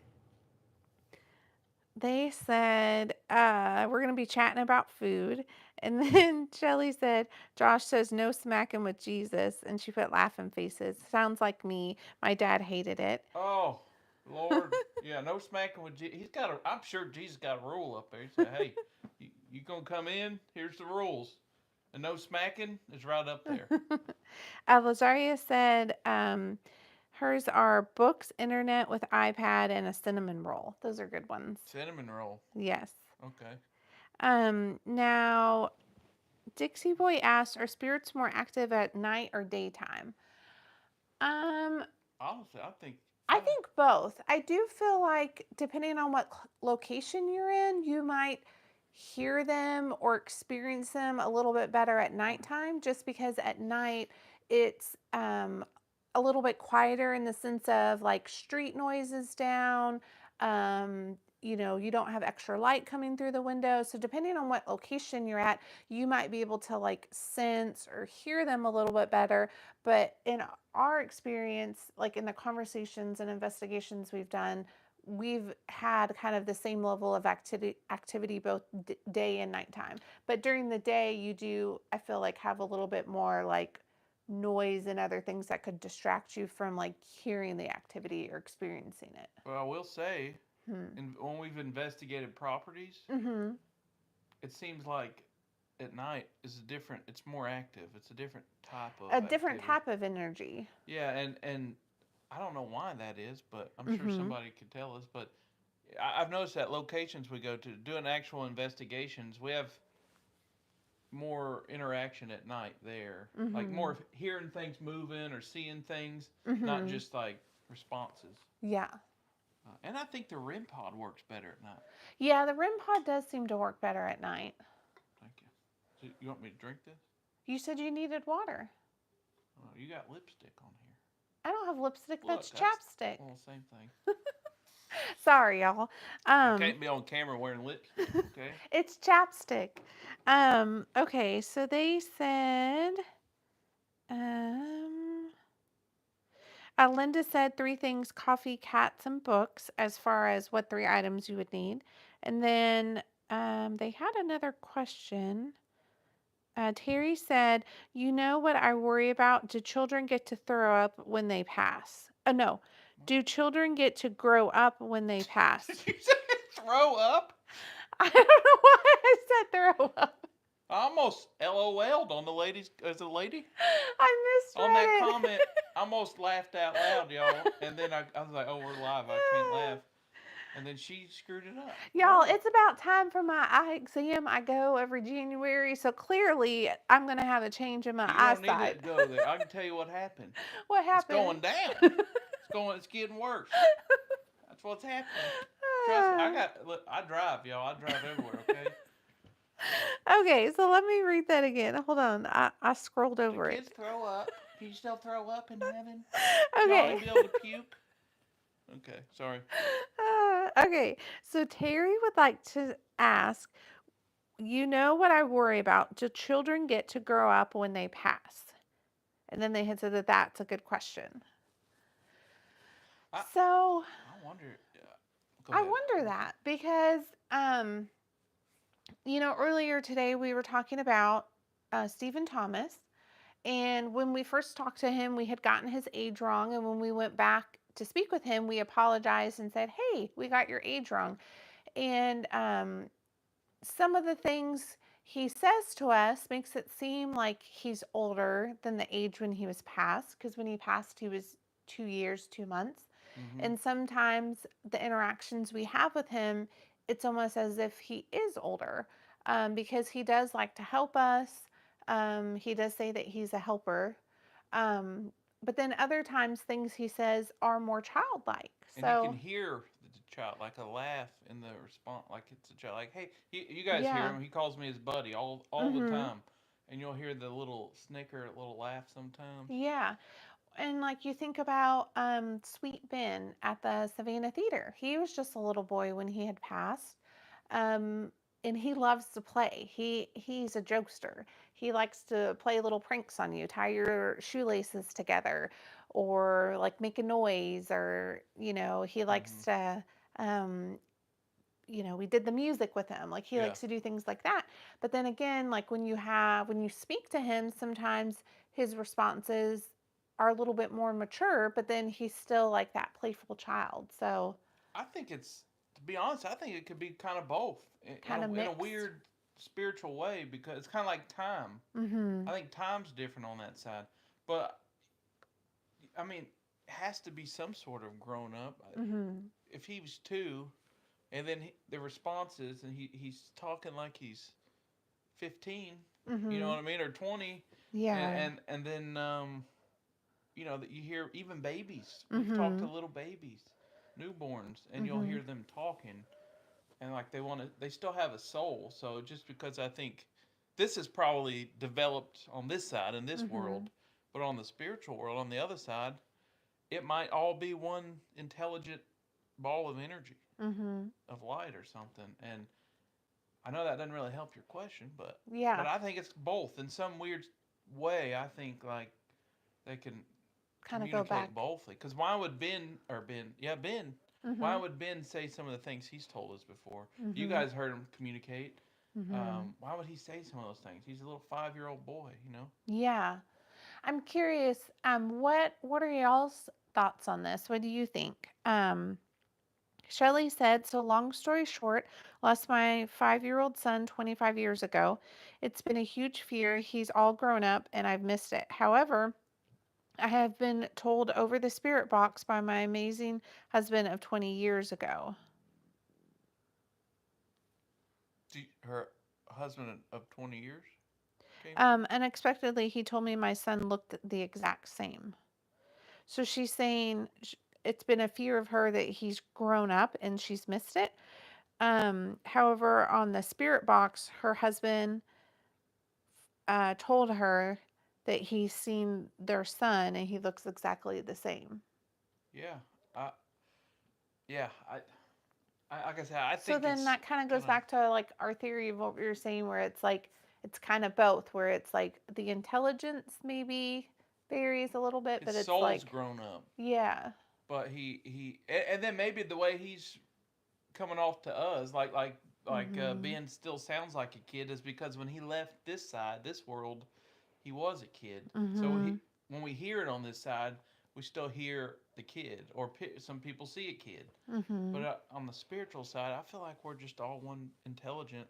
they said we're gonna be chatting about food, and then Shelly said Josh says no smacking with Jesus, and she put laughing faces. Sounds like me. My dad hated it. Oh, Lord. Yeah, no smacking with Jesus. I'm sure Jesus got a rule up there. He said, hey, you going to come in? Here's the rules. And no smacking is right up there. Lazaria said hers are books, internet with iPad, and a cinnamon roll. Those are good ones. Cinnamon roll. Yes. Okay. Now, Dixie Boy asked, are spirits more active at night or daytime? Honestly, I think both. I do feel like depending on what location you're in, you might hear them or experience them a little bit better at nighttime, just because at night it's a little bit quieter in the sense of like street noise is down. You don't have extra light coming through the window. So depending on what location you're at, you might be able to like sense or hear them a little bit better. But in our experience, like in the conversations and investigations we've done, we've had kind of the same level of activity both day and nighttime. But during the day, you do, I feel like, have a little bit more like noise and other things that could distract you from like hearing the activity or experiencing it. Well, I will say, when we've investigated properties, it seems like at night is different. It's more active. It's a different type of different activity. type of energy. Yeah, and I don't know why that is, but I'm sure somebody could tell us. But I've noticed that locations we go to doing actual investigations, we have more interaction at night there, like more hearing things moving or seeing things, not just like responses. Yeah. And I think the REM pod works better at night. Yeah, the REM pod does seem to work better at night. Thank you. So you want me to drink this? You said you needed water. Oh, you got lipstick on here. I don't have lipstick. Look, that's chapstick. Well, same thing. Sorry, y'all. I can't be on camera wearing lipstick, okay? It's chapstick. Okay, so they said, Linda said 3 things: coffee, cats, and books, as far as what 3 items you would need. And then they had another question. Terry said, you know what I worry about? Do children get to throw up when they pass? No. Do children get to grow up when they pass? Did you say throw up? I don't know why I said throw up. I almost LOL'd on the ladies as a lady. I misread on that it. comment. I almost laughed out loud, y'all. And then I was like, oh, we're live. I can't laugh. And then she screwed it up. Y'all, it's about time for my eye exam. I go every January, so clearly I'm going to have a change in my eyesight. You don't need to go there. I can tell you what happened. What happened? It's going down. It's getting worse. That's what's happening. Trust me, I drive, y'all. I drive everywhere, okay? Okay, so let me read that again. Hold on. I scrolled over kids throw up. Can you still throw up in heaven? Okay. Y'all be able to puke? Okay, sorry. Okay, so Terry would like to ask, you know what I worry about? Do children get to grow up when they pass? And then they had said that that's a good question. I wonder. I wonder that because, earlier today we were talking about Stephen Thomas. And when we first talked to him, we had gotten his age wrong. And when we went back to speak with him, we apologized and said, hey, we got your age wrong. And some of the things he says to us makes it seem like he's older than the age when he was passed. Because when he passed, he was 2 years, 2 months. And sometimes the interactions we have with him, it's almost as if he is older because he does like to help us. He does say that he's a helper. But then other times things he says are more childlike. And you can hear the it's a child, like a laugh in the response, like it's a child. Like, hey, you guys hear Yeah. him? He calls me his buddy all the Mhm. time, and you'll hear the little snicker, little laugh sometimes. Yeah. And like you think about Sweet Ben at the Savannah Theater. He was just a little boy when he had passed. Um, and he loves to play. He's a jokester. He likes to play little pranks on you, tie your shoelaces together, or like make a noise, or he likes Hmm. to we did the music with him. Like he Yeah. likes to do things like that. But then again, like when you speak to him, sometimes his responses are a little bit more mature, but then he's still like that playful child. So I think it's, to be honest, I think it could be kind of both kind of in a mixed. weird spiritual way, because it's kind of like time. Mhm. I think time's different on that side, but I mean, it has to be some sort of grown up. Mhm. If he was two, and then the responses, and he's talking like he's 15, you know Mhm. what I mean, or 20, and Yeah. then that you hear even babies. We've talked to Mhm. little babies, newborns, and you'll Mhm. hear them talking, and like they still have a soul. So just because I think this is probably developed on this side in this world, Mhm. but on the spiritual world on the other side, it might all be one intelligent ball of energy, Mhm. of light or something. And I know that doesn't really help your question, but Yeah. I think it's both in some weird way. I think like they can Kind of go communicate back. bothly. Because why would Ben? Why Mhm. would Ben say some of the things he's told us before? You Mhm. guys heard him communicate. Mhm. Why would he say some of those things? He's a little 5-year-old boy, you know. Yeah. I'm curious, what are y'all's thoughts on this? What do you think? Shelley said, so long story short, lost my 5-year-old son 25 years ago. It's been a huge fear. He's all grown up and I've missed it. However, I have been told over the spirit box by my amazing husband of 20 years ago. Her husband of 20 years came through. Unexpectedly, he told me my son looked the exact same. So she's saying it's been a fear of her that he's grown up and she's missed it. However, on the spirit box, her husband told her that he's seen their son and he looks exactly the same. Yeah, I yeah I like I said, I So think then it's that kind of kind goes of back to like our theory of what we were saying, where it's like it's kind of both, where it's like the intelligence maybe varies a little bit, his but it's soul's like, grown up, yeah. but and then maybe the way he's coming off to us, Mhm. Ben still sounds like a kid, is because when he left this side, this world, he was a kid. So Mhm. when we hear it on this side, we still hear the kid, or some people see a kid. But Mhm. on the spiritual side, I feel like we're just all one intelligent,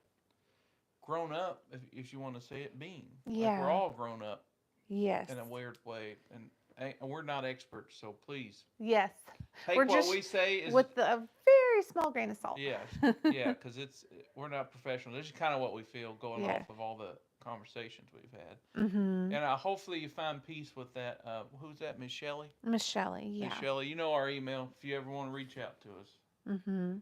grown up, if you want to say it, being. Like we're Yeah. all grown up Yes. in a weird way, and we're not experts. So please Yes. We're take what just we say is, with a very small grain of salt. yes, yeah, because we're not professional. This is kind of what we feel going Yeah. off of all the conversations we've had, Mhm. and hopefully you find peace with that. Who's that, Miss Shelley? Miss Shelley, Miss yeah. Shelley, you know our email if you ever want to reach out to us. Mhm.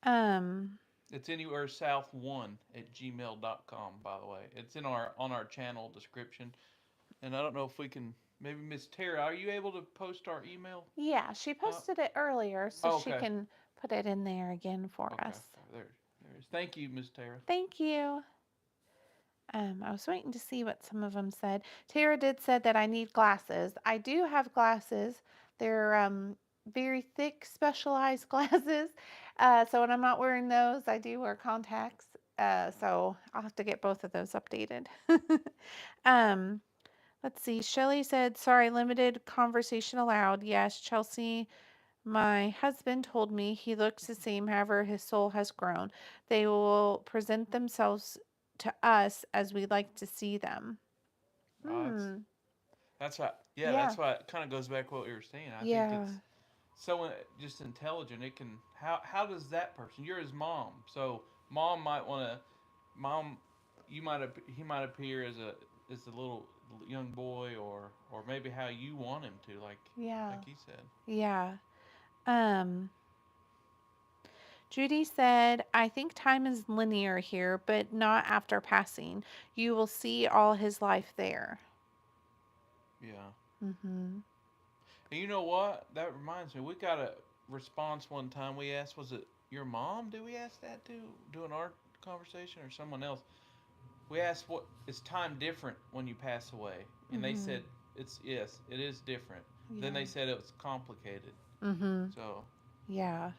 Um It's anywhere south1 at gmail.com. By the way, it's in our on our channel description, and I don't know if we can. Maybe Miss Tara, are you able to post our email? yeah, she Uh, posted it earlier so oh, she okay, can put it in there again for okay, us. there it is. Thank you, Miss Tara. Thank you. I was waiting to see what some of them said. Tara did said that I need glasses. I do have glasses. They're very thick, specialized glasses. So when I'm not wearing those, I do wear contacts. So I'll have to get both of those updated. um, let's see. Shelly said, "Sorry, limited conversation allowed." Yes, Chelsea. My husband told me he looks the same, however, his soul has grown. They will present themselves to us as we like to see them. Uh, Hmm. that's why. Yeah, Yeah. that's why it kind of goes back to what we were saying. I think Yeah. it's so just intelligent. It can. How does that person? You're his mom, so mom might want to. Mom, he might appear as a little young boy, or maybe how you want him to, Yeah. like he said. Yeah. Um, Judy said, I think time is linear here, but not after passing. You will see all his life there. Yeah. Mm-hmm. And you know what? That reminds me. We got a response one time. We asked, was it your mom? Did we ask that too? During our conversation or someone else? We asked, what is time different when you pass away? And they Mm-hmm. said, it's yes, it is different. Then Yeah. they said it was complicated. Mm-hmm. So, Yeah.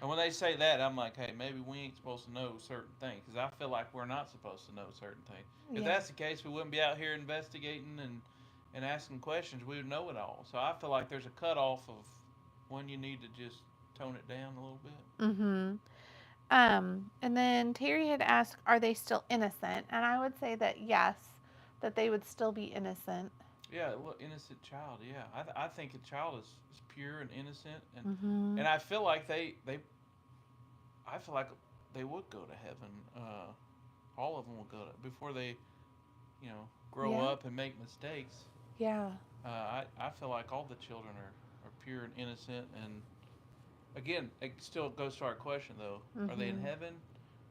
and when they say that, I'm like, hey, maybe we ain't supposed to know certain things because I feel like we're not supposed to know certain things. If Yeah. that's the case, we wouldn't be out here investigating and asking questions. We would know it all. So I feel like there's a cutoff of when you need to just tone it down a little bit. Mm-hmm. And then Terry had asked, are they still innocent? And I would say that yes, that they would still be innocent. Yeah, look, innocent child. Yeah, I think a child is pure and innocent, Mm-hmm. and I feel like I feel like they would go to heaven. All of them will go to before they grow Yeah. up and make mistakes. Yeah. I feel like all the children are pure and innocent. And again, it still goes to our question though: are they in Mm-hmm. heaven,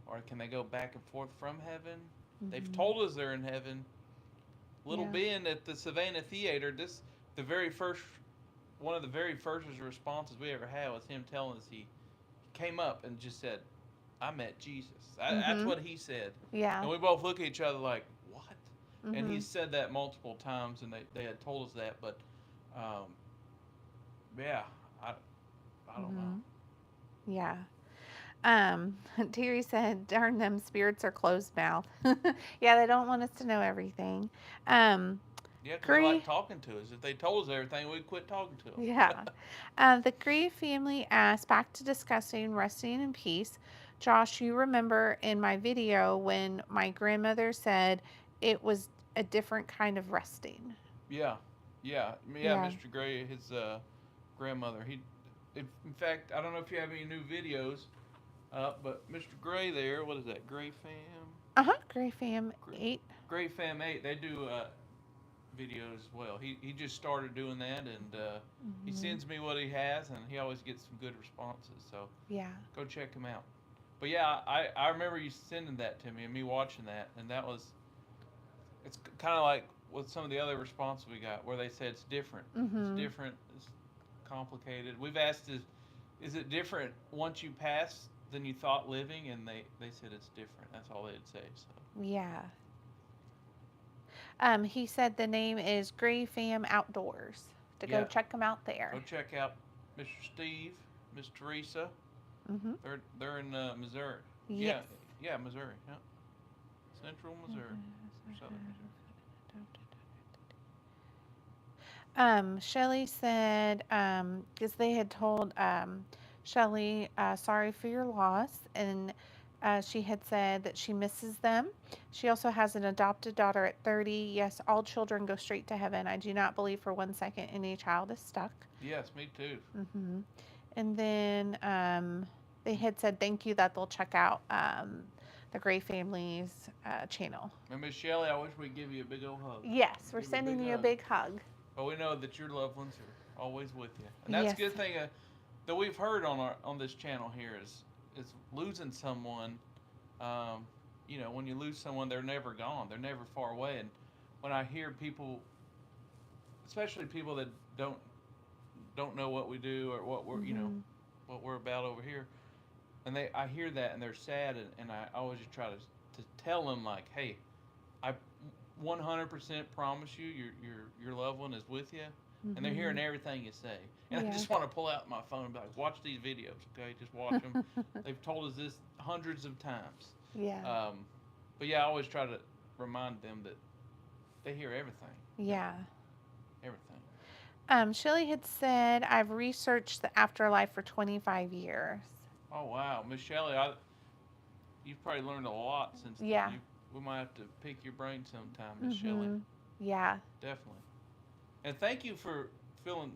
or can they go back and forth from heaven? They've Mm-hmm. told us they're in heaven. Little Yeah. Ben at the Savannah Theater. This the very first one of the very first responses we ever had was him telling us he came up and just said, "I met Jesus." That's Mm-hmm. what he said, Yeah. and we both look at each other like, "What?" And Mm-hmm. he said that multiple times, and they had told us that, but um, yeah, I I don't know. Mm-hmm. Yeah. Terry said, darn them spirits are closed mouth. Yeah, they don't want us to know everything. Um, Yeah, because they like Cree, talking to us. If they told us everything, we'd quit talking to them. yeah. The Cree family asked, back to discussing resting in peace. Josh, you remember in my video when my grandmother said it was a different kind of resting. Yeah, yeah. Yeah. Mr. Gray, his grandmother. In fact, I don't know if you have any new videos up, but Mr. Gray there, what is that? Gray Fam, Uh-huh. Gray fam Gray, 8. Gray Fam 8. They do videos as well. He just started doing that, and he Mm-hmm. sends me what he has, and he always gets some good responses. So Yeah. go check him out. But yeah, I remember you sending that to me and me watching that, and that was it's kind of like with some of the other responses we got where they said it's different. It's Mm-hmm. different. It's complicated. We've asked is it different once you pass than you thought living, and they said it's different. That's all they'd say. So Yeah. He said the name is Gray Fam Outdoors. To go yeah, check them out go there. check out Mr. Steve, Miss Teresa. Mm-hmm. They're in Missouri. Yes. Yeah, Missouri. Yeah, Central Missouri or Southern Missouri. Shelly said, because they had told Shelly, sorry for your loss, and she had said that she misses them. She also has an adopted daughter at 30. Yes, all children go straight to heaven. I do not believe for one second any child is stuck. Yes, me too. Hmm. And then they had said thank you that they'll check out the Gray Family's channel. And Miss Shelley, I wish we'd give you a big old hug. Yes, we're Give you a sending big you a hug. big hug. But we know that your loved ones are always with you, and that's a Yes. good thing that we've heard on this channel here is losing someone. Um, when you lose someone, they're never gone. They're never far away. And when I hear people, especially people that don't know what we do or what we're Hmm. what we're about over here, and I hear that and they're sad, and I always just try to tell them like, hey, I 100% promise you your loved one is with you, and they're Hmm. hearing everything you say. And I Yeah. just want to pull out my phone and be like, watch these videos, okay? Just watch them. They've told us this hundreds of times. Yeah. Um, but yeah, I always try to remind them that they hear everything. Yeah. Everything. Shelly had said, I've researched the afterlife for 25 years. Oh wow, Miss Shelley, you've probably learned a lot since then. Yeah. We might have to pick your brain sometime, Miss Shelley. Hmm. Yeah. Definitely. And thank you for feeling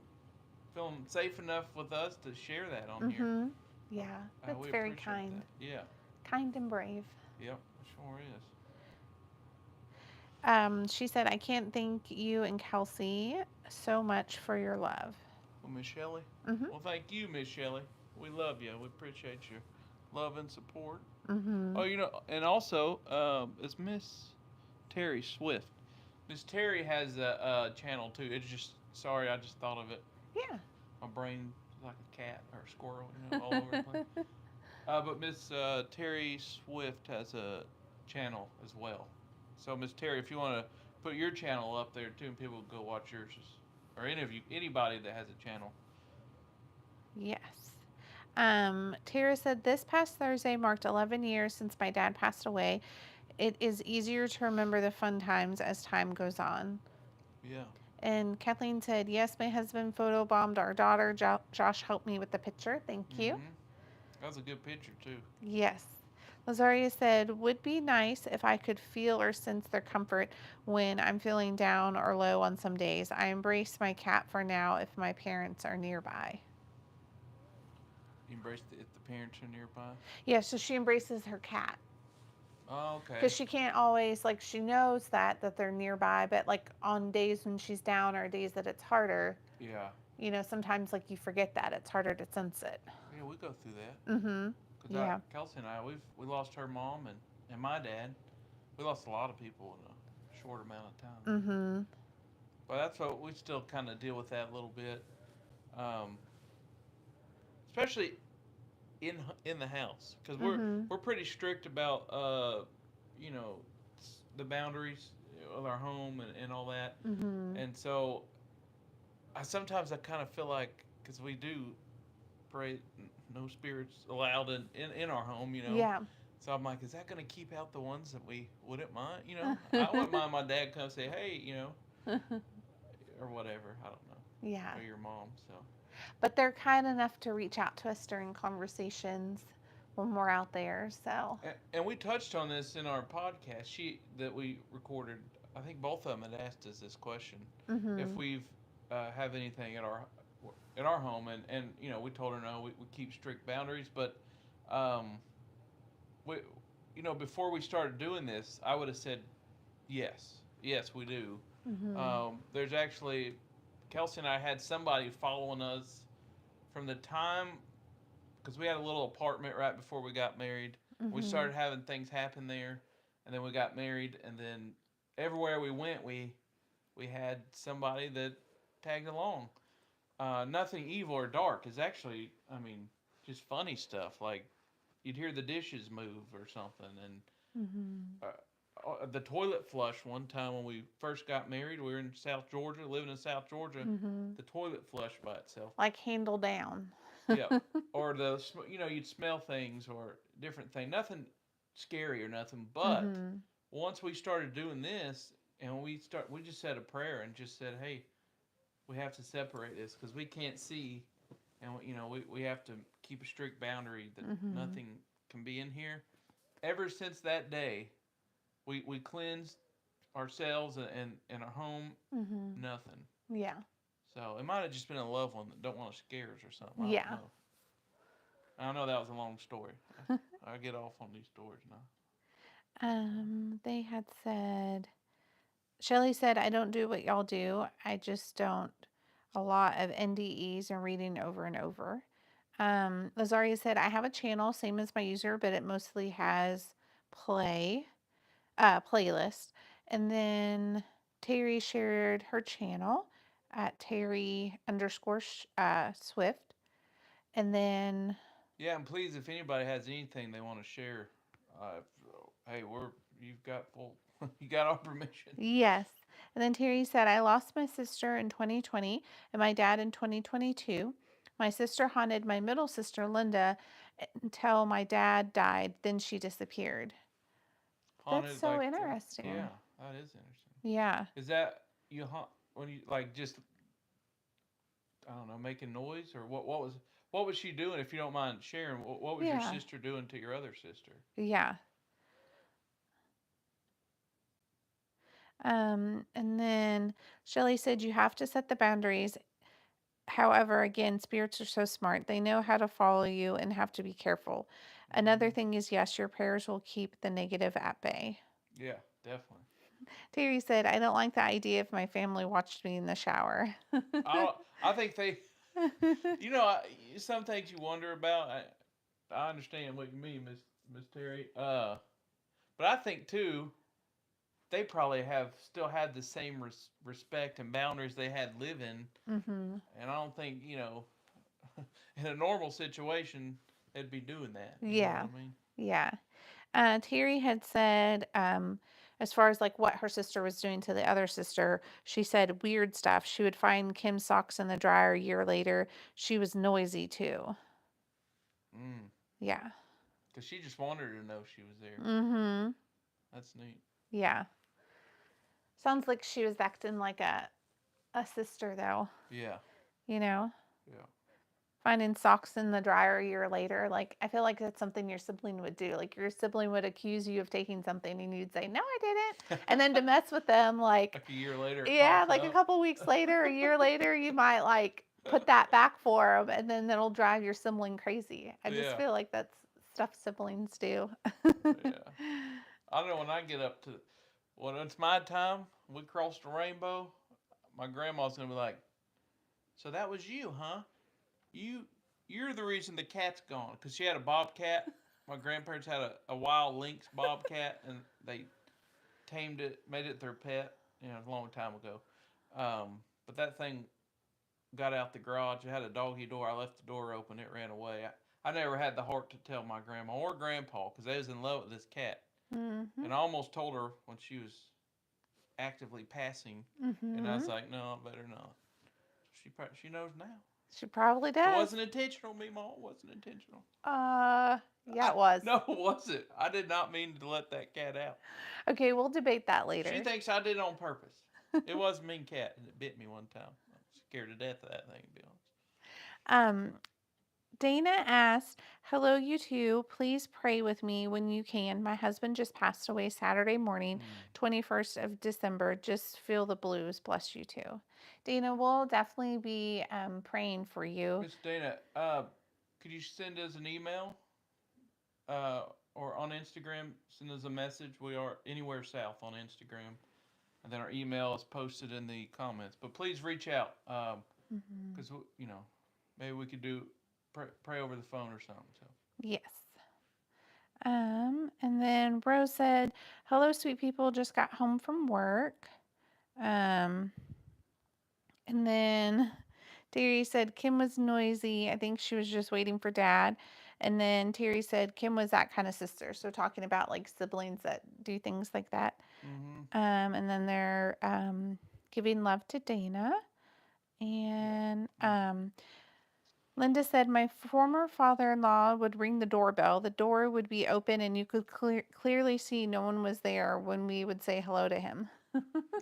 feeling safe enough with us to share that on here. Hmm. Yeah. That's We very appreciate kind. that. Yeah. Kind and brave. Yep. It sure is. She said, I can't thank you and Kelsey so much for your love. Well, Miss Shelley. Hmm. Well, thank you, Miss Shelley. We love you. We appreciate your love and support. Mm-hmm. Oh, and also, it's Miss Terry Swift. Miss Terry has a channel too. It's just sorry, I just thought of it. Yeah. My brain is like a cat or a squirrel, all over the place. But Miss Terry Swift has a channel as well. So Miss Terry, if you want to put your channel up there too, and people go watch yours, or any of you, anybody that has a channel. Yes. Tara said this past Thursday marked 11 years since my dad passed away. It is easier to remember the fun times as time goes on. Yeah. And Kathleen said, yes, my husband photobombed our daughter. Josh helped me with the picture. Thank you. Mm-hmm. That was a good picture too. Yes. Lazaria said, would be nice if I could feel or sense their comfort when I'm feeling down or low on some days. I embrace my cat for now if my parents are nearby. You embrace if the parents are nearby. Yeah, so she embraces her cat. Oh, okay. Because she can't always, like, she knows that they're nearby, but like on days when she's down or days that it's harder, Yeah. sometimes like you forget that it's harder to sense it. Yeah, we go through that. Mm-hmm. Cause Yeah. Kelsey and I, we lost her mom and my dad. We lost a lot of people in a short amount of time. Mm-hmm. But that's what we still kind of deal with that a little bit, um, especially in the house, because Mm-hmm. we're pretty strict about you know the boundaries of our home and all that. Mm-hmm. And so I kind of feel like because we do pray no spirits allowed in our home. Yeah. So I'm like, is that going to keep out the ones that we wouldn't mind? I wouldn't mind my dad come say, hey, or whatever. I don't know. Yeah. Or your mom. So. But they're kind enough to reach out to us during conversations when we're out there. So. And we touched on this in our podcast that we recorded. I think both of them had asked us this question: if Mm-hmm. we've have anything at our home, and we told her no, we keep strict boundaries, but um, we before we started doing this, I would have said yes, we do. Mm-hmm. There's actually Kelsey and I had somebody following us from the time because we had a little apartment right before we got married. We Mm-hmm. started having things happen there, and then we got married, and then everywhere we went, we had somebody that tagged along. Nothing evil or dark. Is actually, I mean, just funny stuff. Like you'd hear the dishes move or something, and Mm-hmm. the toilet flush one time when we first got married. We were in South Georgia, living in South Georgia. Mm-hmm. The toilet flushed by itself. Like handle down. Yep. Or you'd smell things or different things. Nothing scary or nothing. But Mm-hmm. once we started doing this, and we just said a prayer and just said, hey, we have to separate this because we can't see, and we have to keep a strict boundary that Mm-hmm. nothing can be in here. Ever since that day, we cleansed ourselves and our home. Mm-hmm. Nothing. Yeah. So it might have just been a loved one that don't want to scare us or something. I don't Yeah. know. I know that was a long story. I get off on these stories now. They had said, Shelly said, I don't do what y'all do. I just don't a lot of NDEs and reading over and over. Lazaria said, I have a channel, same as my user, but it mostly has playlist. And then Terry shared her channel at Terry underscore Swift. And then, Yeah, and please, if anybody has anything they want to share, uh, hey, you've got full, you got our permission. yes. And then Terry said, I lost my sister in 2020 and my dad in 2022. My sister haunted my middle sister, Linda, until my dad died. Then she disappeared. That's Haunted so like interesting. yeah, that is interesting. Yeah. Is that you haunt when you like just I don't know making noise or what was she doing if you don't mind sharing? What was your Yeah. sister doing to your other sister? Yeah. And then Shelly said you have to set the boundaries. However, again, spirits are so smart. They know how to follow you and have to be careful. Another Mm-hmm. thing is, yes, your prayers will keep the negative at bay. Yeah, definitely. Terry said, I don't like the idea if my family watched me in the shower. I don't. I think they. You know, some things you wonder about. I understand what you mean, Miss Terry. But I think too, they probably have still had the same respect and boundaries they had living, Mhm. and I don't think in a normal situation they'd be doing that. You know what Yeah. I mean? Yeah. Terry had said, as far as like what her sister was doing to the other sister, she said weird stuff. She would find Kim's socks in the dryer a year later. She was noisy too. Mm. Yeah. Cause she just wanted her to know she was there. Mhm. That's neat. Yeah. Sounds like she was acting like a sister though, Yeah. you know? Yeah. Finding socks in the dryer a year later, like I feel like that's something your sibling would do. Like your sibling would accuse you of taking something and you'd say, "No, I didn't." And then to mess with them like Like a year later, it yeah, pops like a up. couple weeks later, a year later, you might like put that back for them and then it'll drive your sibling crazy. I just Yeah. feel like that's stuff siblings do. Yeah. I know when I get up to when it's my time, we cross the rainbow. My grandma's gonna be like, "So that was you, huh? You you're the reason the cat's gone." Cause she had a bobcat. My grandparents had a wild lynx bobcat, and they tamed it, made it their pet. You know, a long time ago. But that thing got out the garage. It had a doggy door. I left the door open. It ran away. I never had the heart to tell my grandma or grandpa because they was in love with this cat. Mhm. And I almost told her when she was actively passing, and I was Mhm. like, no, I better not. She knows now. She probably It does. wasn't intentional, Mima. It wasn't intentional. Yeah, it was. No, it wasn't. I did not mean to let that cat out. Okay, we'll debate that She later. thinks I did it on purpose. It was a mean cat, and it bit me one time. I'm scared to death of that thing, to be honest. Um, Dana asked, "Hello, you two. Please pray with me when you can. My husband just passed away Saturday morning, Mm. 21st of December. Just feel the blues. Bless you too." Dana, we'll definitely be praying for you. Miss Dana, could you send us an email or on Instagram? Send us a message. We are anywhere south on Instagram, and then our email is posted in the comments. But please reach out Mhm. because maybe we could do pray over the phone or something. So Yes. And then Rose said, "Hello, sweet people. Just got home from work." Um, and then Terry said Kim was noisy. I think she was just waiting for dad. And then Terry said Kim was that kind of sister. So talking about like siblings that do things like that. mm-hmm. And then they're giving love to Dana. Yeah. And Mm-hmm. Linda said my former father-in-law would ring the doorbell. The door would be open and you could clearly see no one was there when we would say hello to him.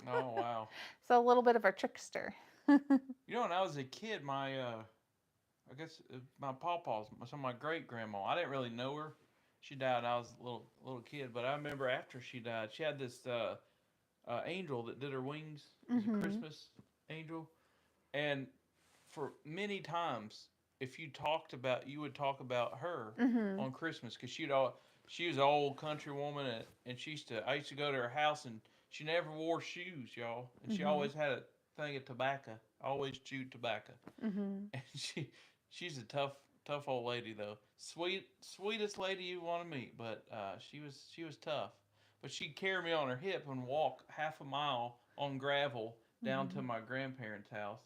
Oh wow. So a little bit of a trickster. You know, when I was a kid, my I guess my pawpaws, so my great grandma. I didn't really know her. She died. I was a little kid, but I remember after she died, she had this angel that did her wings. It was a Mhm. Christmas angel, and for many times, if you would talk about her Mhm. on Christmas because she was an old country woman, and I used to go to her house, and she never wore shoes, y'all, and she Mhm. always had a thing of tobacco. Always chewed tobacco, Mhm. and she's a tough old lady though. Sweetest lady you want to meet, but she was tough. But she'd carry me on her hip and walk half a mile on gravel down to Mhm. my grandparents' house,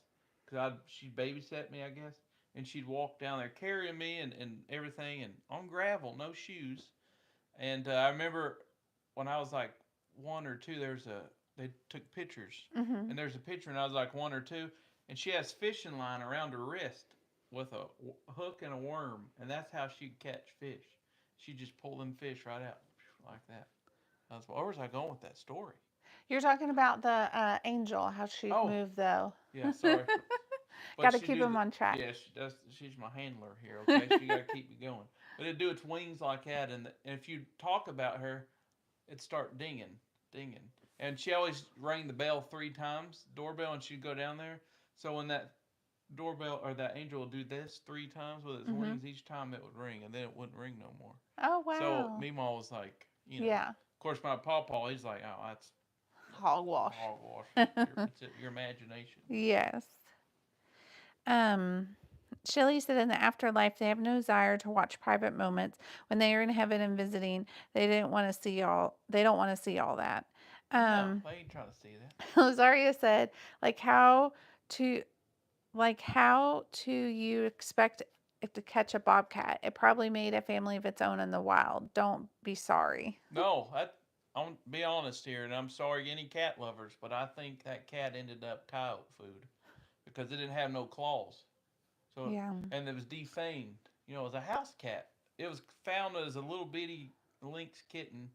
cause she babysat me, I guess, and she'd walk down there carrying me and everything and on gravel, no shoes. And I remember when I was like 1 or 2, they took pictures, Mhm. and there's a picture, and I was like 1 or 2, and she has fishing line around her wrist with a hook and a worm, and that's how she'd catch fish. She'd just pull them fish right out like that. Where was I going with that story? You're talking about the angel, how she'd Oh, move though. yeah, sorry. Got But to she keep do him the on track. yeah, she does. She's my handler here. Okay, she got to keep me going. But it do its wings like that, and if you talk about her, it'd start dinging. And she always rang the bell 3 times, doorbell, and she'd go down there. So when that doorbell or that angel would do this 3 times with its Mhm. wings, each time it would ring, and then it wouldn't ring no more. Oh So wow. Meemaw was like, Yeah. of course my pawpaw, he's like, oh, that's Hogwash. hogwash. It's your imagination. Yes. Um, Shelley said in the afterlife they have no desire to watch private moments when they are in heaven and visiting. They didn't want to see all. They don't want to see all that. No, Um, I ain't trying to see that. Lazaria said, like how to how to you expect it to catch a bobcat? It probably made a family of its own in the wild. Don't be sorry. No, I'm be honest here, and I'm sorry any cat lovers, but I think that cat ended up coyote food because it didn't have no claws. So Yeah. and it was defamed. You know, it was a house cat. It was found as a little bitty lynx kitten,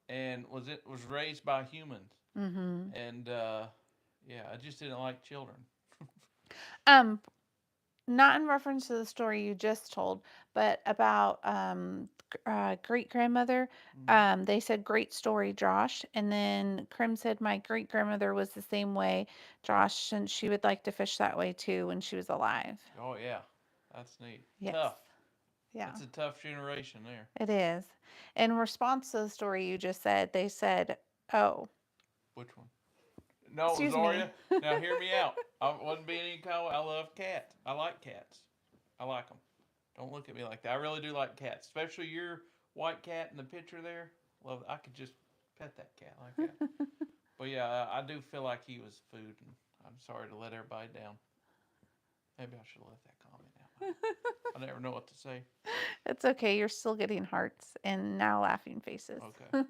and was raised by humans. Mm-hmm. And yeah, I just didn't like children. Um, Not in reference to the story you just told, but about great grandmother. Mm-hmm. They said great story, Josh, and then Krim said my great grandmother was the same way, Josh, and she would like to fish that way too when she was alive. Oh yeah, that's neat. Yes, Tough. yeah, That's a tough generation there. it is. In response to the story you just said, they said, "Oh, Which one? No, excuse Zaria. me." Now hear me out. I wasn't being any kind. I love cats. I like cats. I like them. Don't look at me like that. I really do like cats, especially your white cat in the picture there. Love. I could just pet that cat like that. But yeah, I do feel like he was food, and I'm sorry to let everybody down. Maybe I should have left that comment out. I never know what to say. It's okay. You're still getting hearts and now laughing faces. Okay.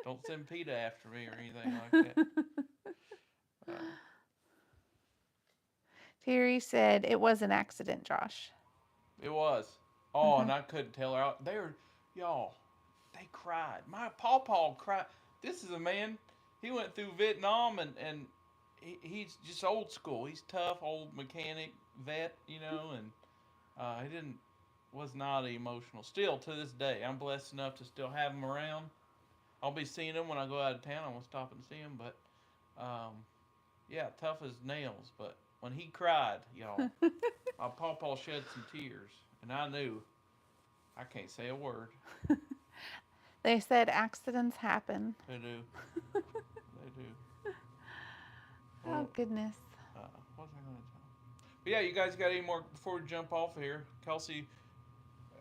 Don't send PETA after me or anything like that. Uh, Terry said it was an accident, Josh. it was. Oh, and I couldn't tell her. They were, y'all, they cried. My pawpaw cried. This is a man, he went through Vietnam and he's just old school. He's tough, old mechanic, vet, you know, and he was not emotional. Still to this day, I'm blessed enough to still have him around. I'll be seeing him when I go out of town. I'm going to stop and see him, but yeah, tough as nails. But when he cried, y'all, my pawpaw shed some tears, and I knew I can't say a word. They said accidents happen. They do. They do. Oh, Well, goodness. what was I going to tell? But yeah, you guys got any more before we jump off here? Kelsey,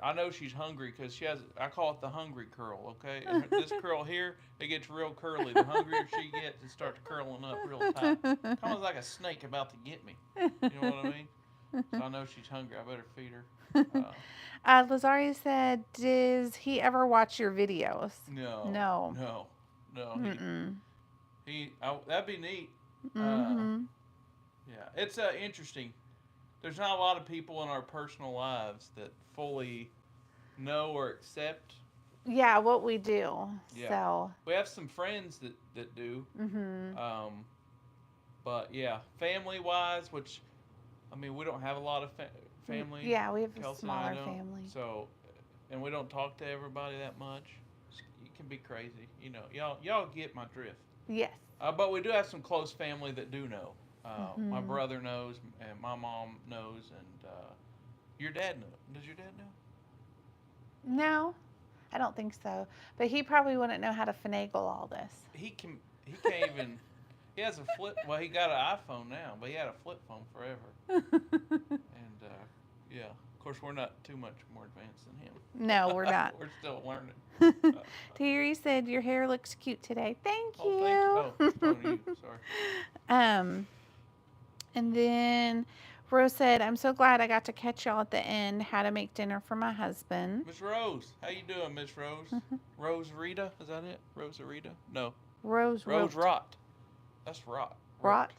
I know she's hungry because she has. I call it the hungry curl. Okay, and this curl here, it gets real curly. The hungrier she gets, it starts curling up real tight. Comes like a snake about to get me. You know what I mean? So I know she's hungry. I better feed her. Lazaria said, does he ever watch your videos? No, No. no, no. Mm-mm. That'd be neat. Uh, Mm-hmm. yeah, it's interesting. There's not a lot of people in our personal lives that fully know or accept. Yeah, what we do. Yeah, So, we have some friends that do. mm-hmm. Um, but yeah, family wise, which I mean, we don't have a lot of family. Yeah, we have a Kelsey and I smaller don't. family. So, and we don't talk to everybody that much. It can be crazy, you know. Y'all get my drift. Yes. But we do have some close family that do know. My Mm-hmm. brother knows, and my mom knows, and your dad knows. Does your dad know? No, I don't think so. But he probably wouldn't know how to finagle all this. He can. He can't even. He has a flip. Well, he got an iPhone now, but he had a flip phone forever. And yeah, of course, we're not too much more advanced than him. No, we're not. We're still learning. Terry said your hair looks cute today. Thank Oh, you. thank you. Oh, she's talking to you. Sorry. um, and then Rose said, "I'm so glad I got to catch y'all at the end. How to make dinner for my husband." Miss Rose, how you doing, Miss Rose? Rose Rita, is that it? Rose Rita? No, Rose Rose wrote. Rot. That's Rot. Rot.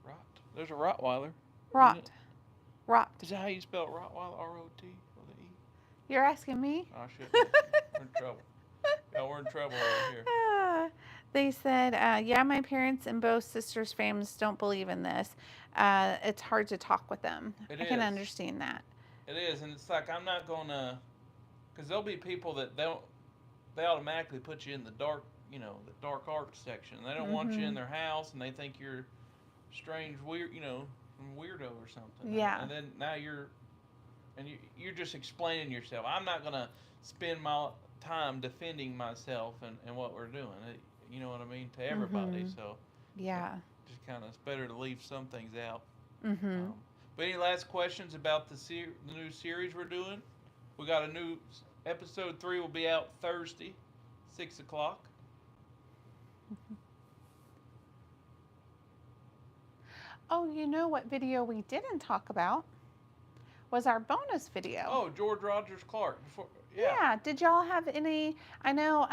Rot. There's a Rottweiler. Isn't it? Rot. Rot. Is that how you spell Rottweiler? R-O-T with an E? You're asking me? I shouldn't. We're in trouble. Yeah, we're in trouble over here. They said, yeah, my parents and both sisters' families don't believe in this. It's hard to talk with them. It I can is. understand that. It is, and it's like I'm not gonna, because there'll be people that they automatically put you in the dark, you know, the dark arts section. They don't want you in Mm-hmm. their house, and they think you're strange, weird, you know, some weirdo or something. Yeah. And then now you're just explaining yourself. I'm not gonna spend my time defending myself and what we're doing. You know what I mean, to everybody. Mm-hmm. So Yeah. just kind of it's better to leave some things out. Mm-hmm. Um, But any last questions about the new series we're doing? We got a new episode 3 will be out Thursday, 6 o'clock. Oh, you know what video we didn't talk about was our bonus video. Oh, George Rogers Clark. Before, yeah. Yeah. Did y'all have any? I know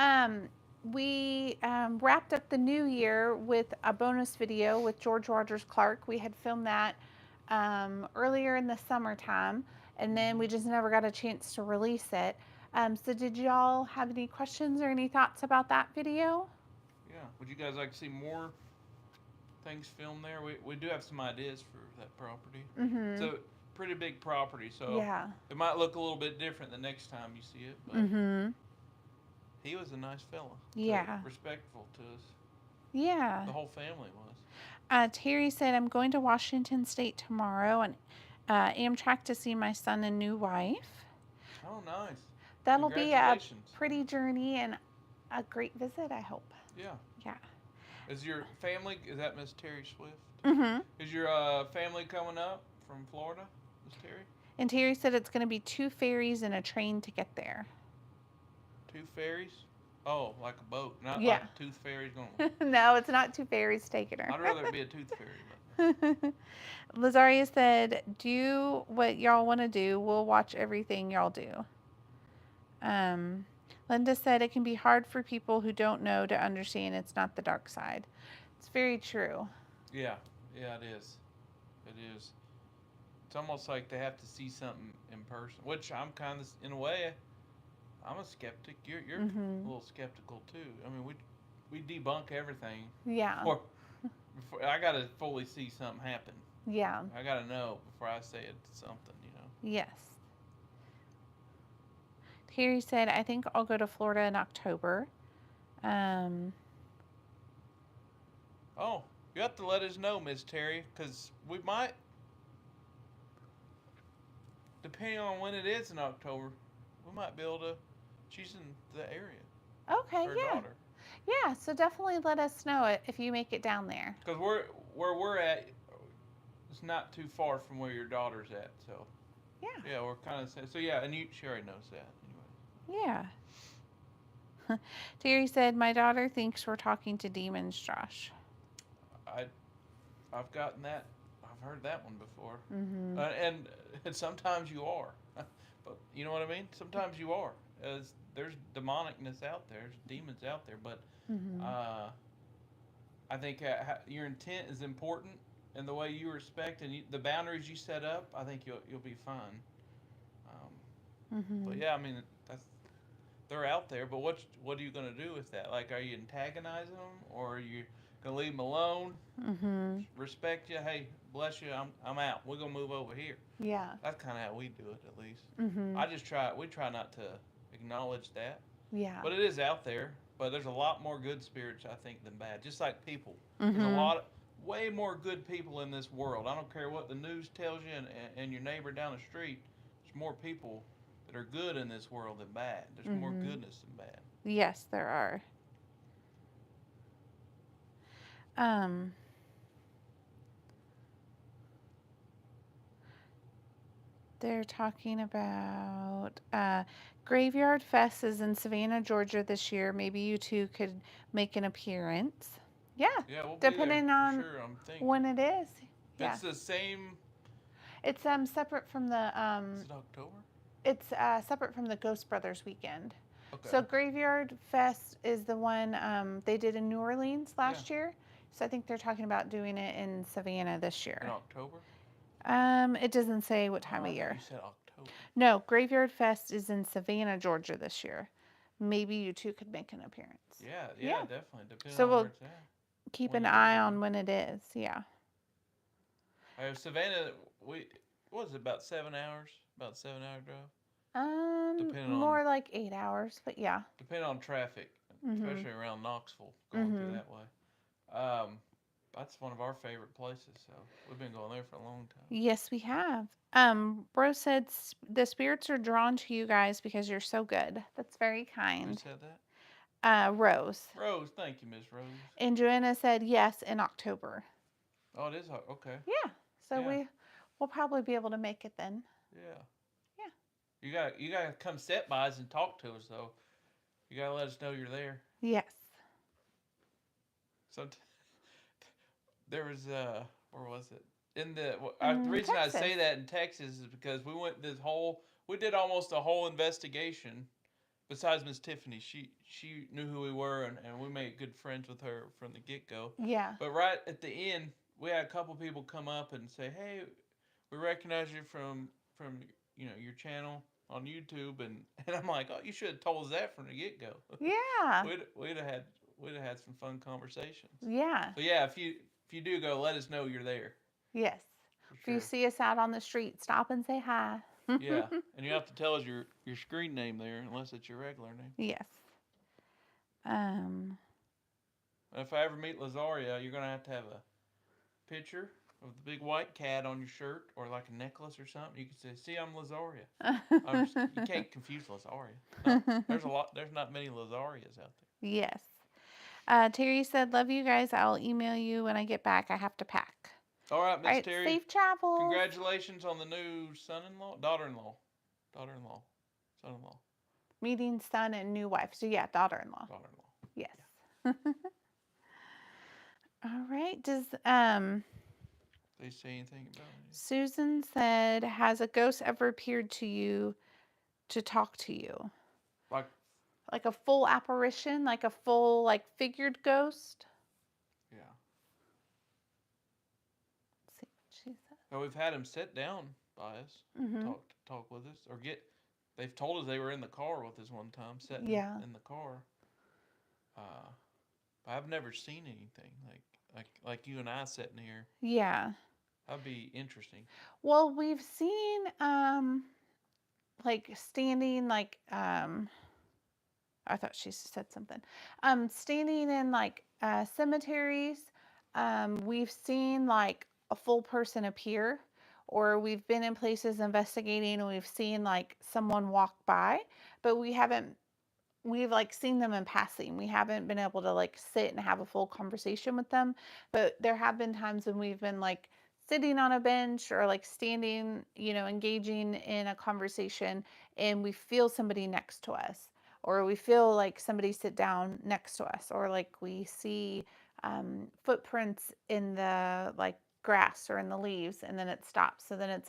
we wrapped up the new year with a bonus video with George Rogers Clark. We had filmed that earlier in the summertime, and then we just never got a chance to release it. So did y'all have any questions or any thoughts about that video? Yeah. Would you guys like to see more things filmed there? We do have some ideas for that property. Mm-hmm. It's a pretty big property, so Yeah. it might look a little bit different the next time you see it. But Mm-hmm. he was a nice fella. Yeah. Respectful to us. Yeah. The whole family was. Terry said, I'm going to Washington State tomorrow and Amtrak to see my son and new wife. Oh, nice. That'll be a pretty journey and a great visit, I hope. Yeah. Yeah. Is your family, is that Miss Terry Swift? Mm-hmm. Is your family coming up from Florida, Miss Terry? And Terry said it's going to be 2 ferries and a train to get there. 2 ferries? Oh, like a boat, not Yeah. like Tooth Fairy's going. No, it's not 2 ferries taking her. I'd rather it be a Tooth Fairy. But Lazaria said, do what y'all want to do. We'll watch everything y'all do. Linda said it can be hard for people who don't know to understand it's not the dark side. It's very true. yeah, it is. It is. It's almost like they have to see something in person, which I'm kind of, in a way, I'm a skeptic. You're a little skeptical too. I mean, we debunk everything. Yeah. Before I gotta fully see something happen. Yeah. I gotta know before I say it's something, Yes. Terry said, I think I'll go to Florida in October. Oh, you have to let us know, Miss Terry, because we might, depending on when it is in October, we might be able to. She's in the area. Okay, Her yeah. daughter. Yeah, so definitely let us know it if you make it down there. Because where we're at, it's not too far from where your daughter's at. So Yeah. yeah, we're kind of so yeah, and she already knows that anyway. Yeah. Terry said, my daughter thinks we're talking to demons, Josh. I've gotten that. I've heard that one before. Mm-hmm. And sometimes you are, but you know what I mean. Sometimes you are. As there's demonicness out there, there's demons out there, but Mm-hmm. I think your intent is important, and the way you respect and the boundaries you set up. I think you'll be fine. Mm-hmm. But yeah, I mean they're out there. But what are you gonna do with that? Like, are you antagonizing them, or are you gonna leave them alone? Mm-hmm. Respect you. Hey, bless you. I'm out. We're gonna move over here. Yeah. That's kind of how we do it, at least. Mm-hmm. We try not to acknowledge that, Yeah. but it is out there. But there's a lot more good spirits, I think, than bad. Just like people, Mm-hmm. there's way more good people in this world. I don't care what the news tells you, and your neighbor down the street. There's more people that are good in this world than bad. There's more goodness than bad. Yes, there are. They're talking about Graveyard Fest is in Savannah, Georgia this year. Maybe you two could make an appearance. Yeah, Yeah, we'll depending be there on for sure. I'm thinking when it is. Yeah, it's the same. it's separate from the Is it October? it's separate from the Ghost Brothers weekend. Okay. So Graveyard Fest is the one they did in New Orleans last year. So I think they're talking about doing it in Savannah this year. In October? It doesn't say what time I of thought year. You said October. No, Graveyard Fest is in Savannah, Georgia this year. Maybe you two could make an appearance. Yeah, Yeah. definitely. Depending So on we'll where it's at. keep When an it is, eye I on think. when it is. Yeah. Savannah, what was it, about 7 hours? About 7 hour drive? Depending More like 8 hours, but yeah. Depending on traffic, Mhm. especially around Knoxville, going through Mhm. that way. That's one of our favorite places, so we've been going there for a long time. Yes, we have. Bro said the spirits are drawn to you guys because you're so good. That's very Who kind. said that? Rose. Rose, thank you, Miss Rose. And Joanna said yes in October. Oh, it is okay. Yeah. So Yeah. We'll probably be able to make it then. Yeah. Yeah. You gotta come set by us and talk to us though. You gotta let us know you're there. Yes. So there was where was it? In the reason I Texas. say that in Texas is because we did almost a whole investigation. Besides Miss Tiffany, she knew who we were, and we made good friends with her from the get go. Yeah. But right at the end, we had a couple people come up and say, "Hey, we recognize you from your channel on YouTube," and I'm like, "Oh, you should have told us that from the get go. Yeah. We'd have had some fun conversations." Yeah. So yeah, if you do go, let us know you're there Yes. for If you sure. see us out on the street, stop and say hi. Yeah, and you have to tell us your screen name there, unless it's your regular name. Yes. Um. And if I ever meet Lazaria, you're gonna have to have a picture of the big white cat on your shirt, or like a necklace or something. You can say, "See, I'm Lazaria." You can't confuse Lazaria. There's not many Lazarias out there. Yes. Terry said, "Love you guys. I'll email you when I get back. I have to pack." All right, All Miss right. Terry. Safe travels. Congratulations on the new son-in-law, daughter-in-law, son-in-law, Meeting son and new wife. So yeah, daughter-in-law. daughter-in-law. Yes. Yeah. All right. They say anything about it? Susan said, "Has a ghost ever appeared to you to talk to you? Like a full apparition, like a full figured ghost?" yeah. Let's see what she said. Now we've had them sit down by us, Mm-hmm. talk with us, or get. They've told us they were in the car with us one time, sitting Yeah. in the car. Uh, but I've never seen anything like you and I sitting here. Yeah. That'd be interesting. Well, we've seen standing I thought she said something. Standing in cemeteries. We've seen like a full person appear, or we've been in places investigating and we've seen like someone walk by, but we've seen them in passing. We haven't been able to sit and have a full conversation with them, but there have been times when we've been sitting on a bench or standing, engaging in a conversation, and we feel somebody next to us, or we feel like somebody sit down next to us, or we see footprints in the grass or in the leaves, and then it stops. So then it's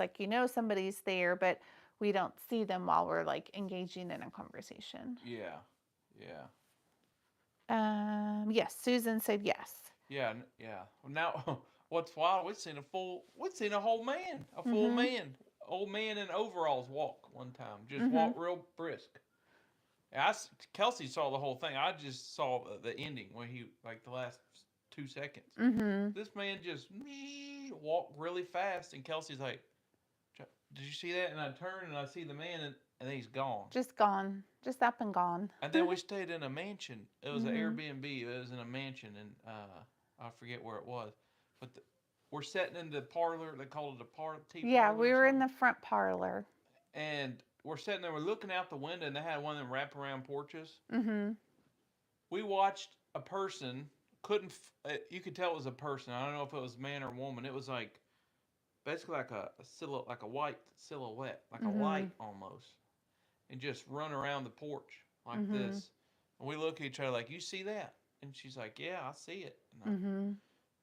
somebody's there, but we don't see them while we're engaging in a conversation. Yeah, yeah. Yes, Susan said yes. Yeah, yeah. Well, now, what's wild? We've seen a whole man, a full Mm-hmm. man, old man in overalls walk one time. Just Mm-hmm. walk real brisk. Kelsey saw the whole thing. I just saw the ending when he the last 2 seconds. Mm-hmm. This man just walked really fast, and Kelsey's like, "Did you see that?" And I turn and I see the man, and then he's gone. Just gone. Just up and gone. And then we stayed in a mansion. It was an Mm-hmm. Airbnb. It was in a mansion, and I forget where it was, but we're sitting in the parlor. They call it a parlor. Yeah, we were in the front parlor. And we're sitting there. We're looking out the window, and they had one of them wraparound porches. Mm-hmm. We watched a person. Couldn't you could tell it was a person. I don't know if it was man or woman. It was basically like a silhouette, like a white silhouette, like a Mm-hmm. light almost, and just run around the porch like Mm-hmm. this. And we look at each other like, "You see that?" And she's like, "Yeah, I see it." Mm-hmm.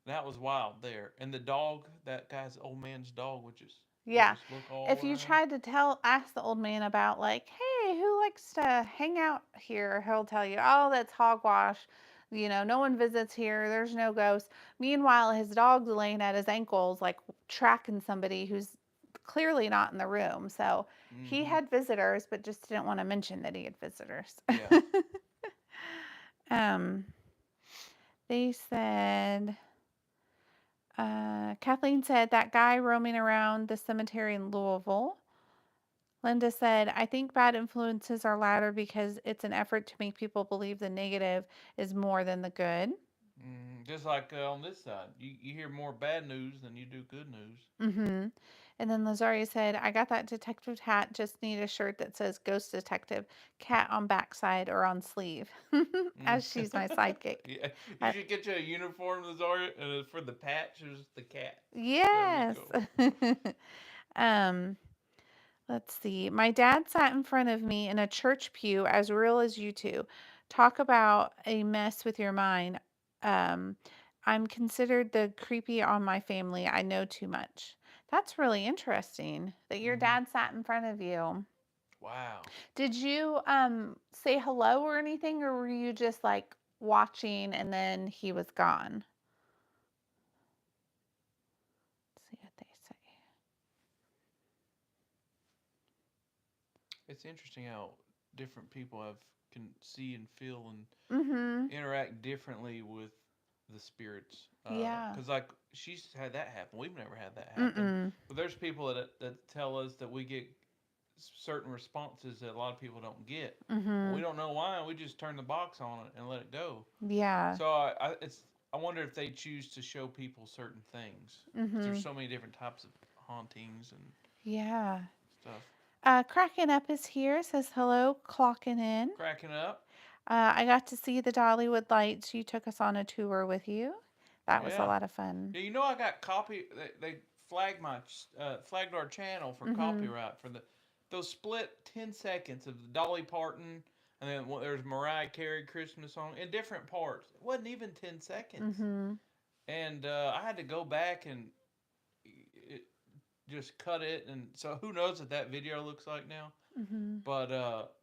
That was wild there. And the dog, that guy's old man's dog, would just Yeah. look all If you around. tried to ask the old man about hey, who likes to hang out here, he'll tell you, "Oh, that's hogwash. No one visits here. There's no ghosts." Meanwhile, his dog's laying at his ankles, tracking somebody who's clearly not in the room. So he Mm-hmm. had visitors, but just didn't want to mention that he had visitors. Yeah. They said, Kathleen said, that guy roaming around the cemetery in Louisville. Linda said, I think bad influences are louder because it's an effort to make people believe the negative is more than the good. Just like on this side, you hear more bad news than you do good news. Mm-hmm. And then Lazaria said, I got that detective hat. Just need a shirt that says Ghost Detective, cat on backside or on sleeve, Mm. as she's my sidekick. Yeah, you Uh, should get you a uniform, Lazar, and for the patch is the cat. That'd be yes. cool. um, let's see. My dad sat in front of me in a church pew, as real as you two. Talk about a mess with your mind. Um, I'm considered the creepy on my family. I know too much. That's really interesting that your Hmm. dad sat in front of you. Wow. Did you say hello or anything, or were you just like watching and then he was gone? Let's see what they say. It's interesting how different people can see and feel and Mm-hmm. interact differently with the spirits. Yeah. Because like she's had that happen. We've never had that happen. Mm-mm. But there's people that tell us that we get certain responses that a lot of people don't get. Well, Mm-hmm. we don't know why. We just turn the box on it and let it go. Yeah. So I wonder if they choose to show people certain things because Mm-hmm. there's so many different types of hauntings and Yeah. stuff. Cracking Up is here. Says hello, clocking in. Cracking up. I got to see the Dollywood lights. You took us on a tour with you. That was a Yeah. lot of fun. Yeah, you know I got copy. They flagged flagged our channel for Mm-hmm. copyright for those split 10 seconds of the Dolly Parton and then there's Mariah Carey Christmas song in different parts. It wasn't even 10 seconds, Mm-hmm. and I had to go back and it, just cut it. And so who knows what that video looks like now? Mm-hmm. But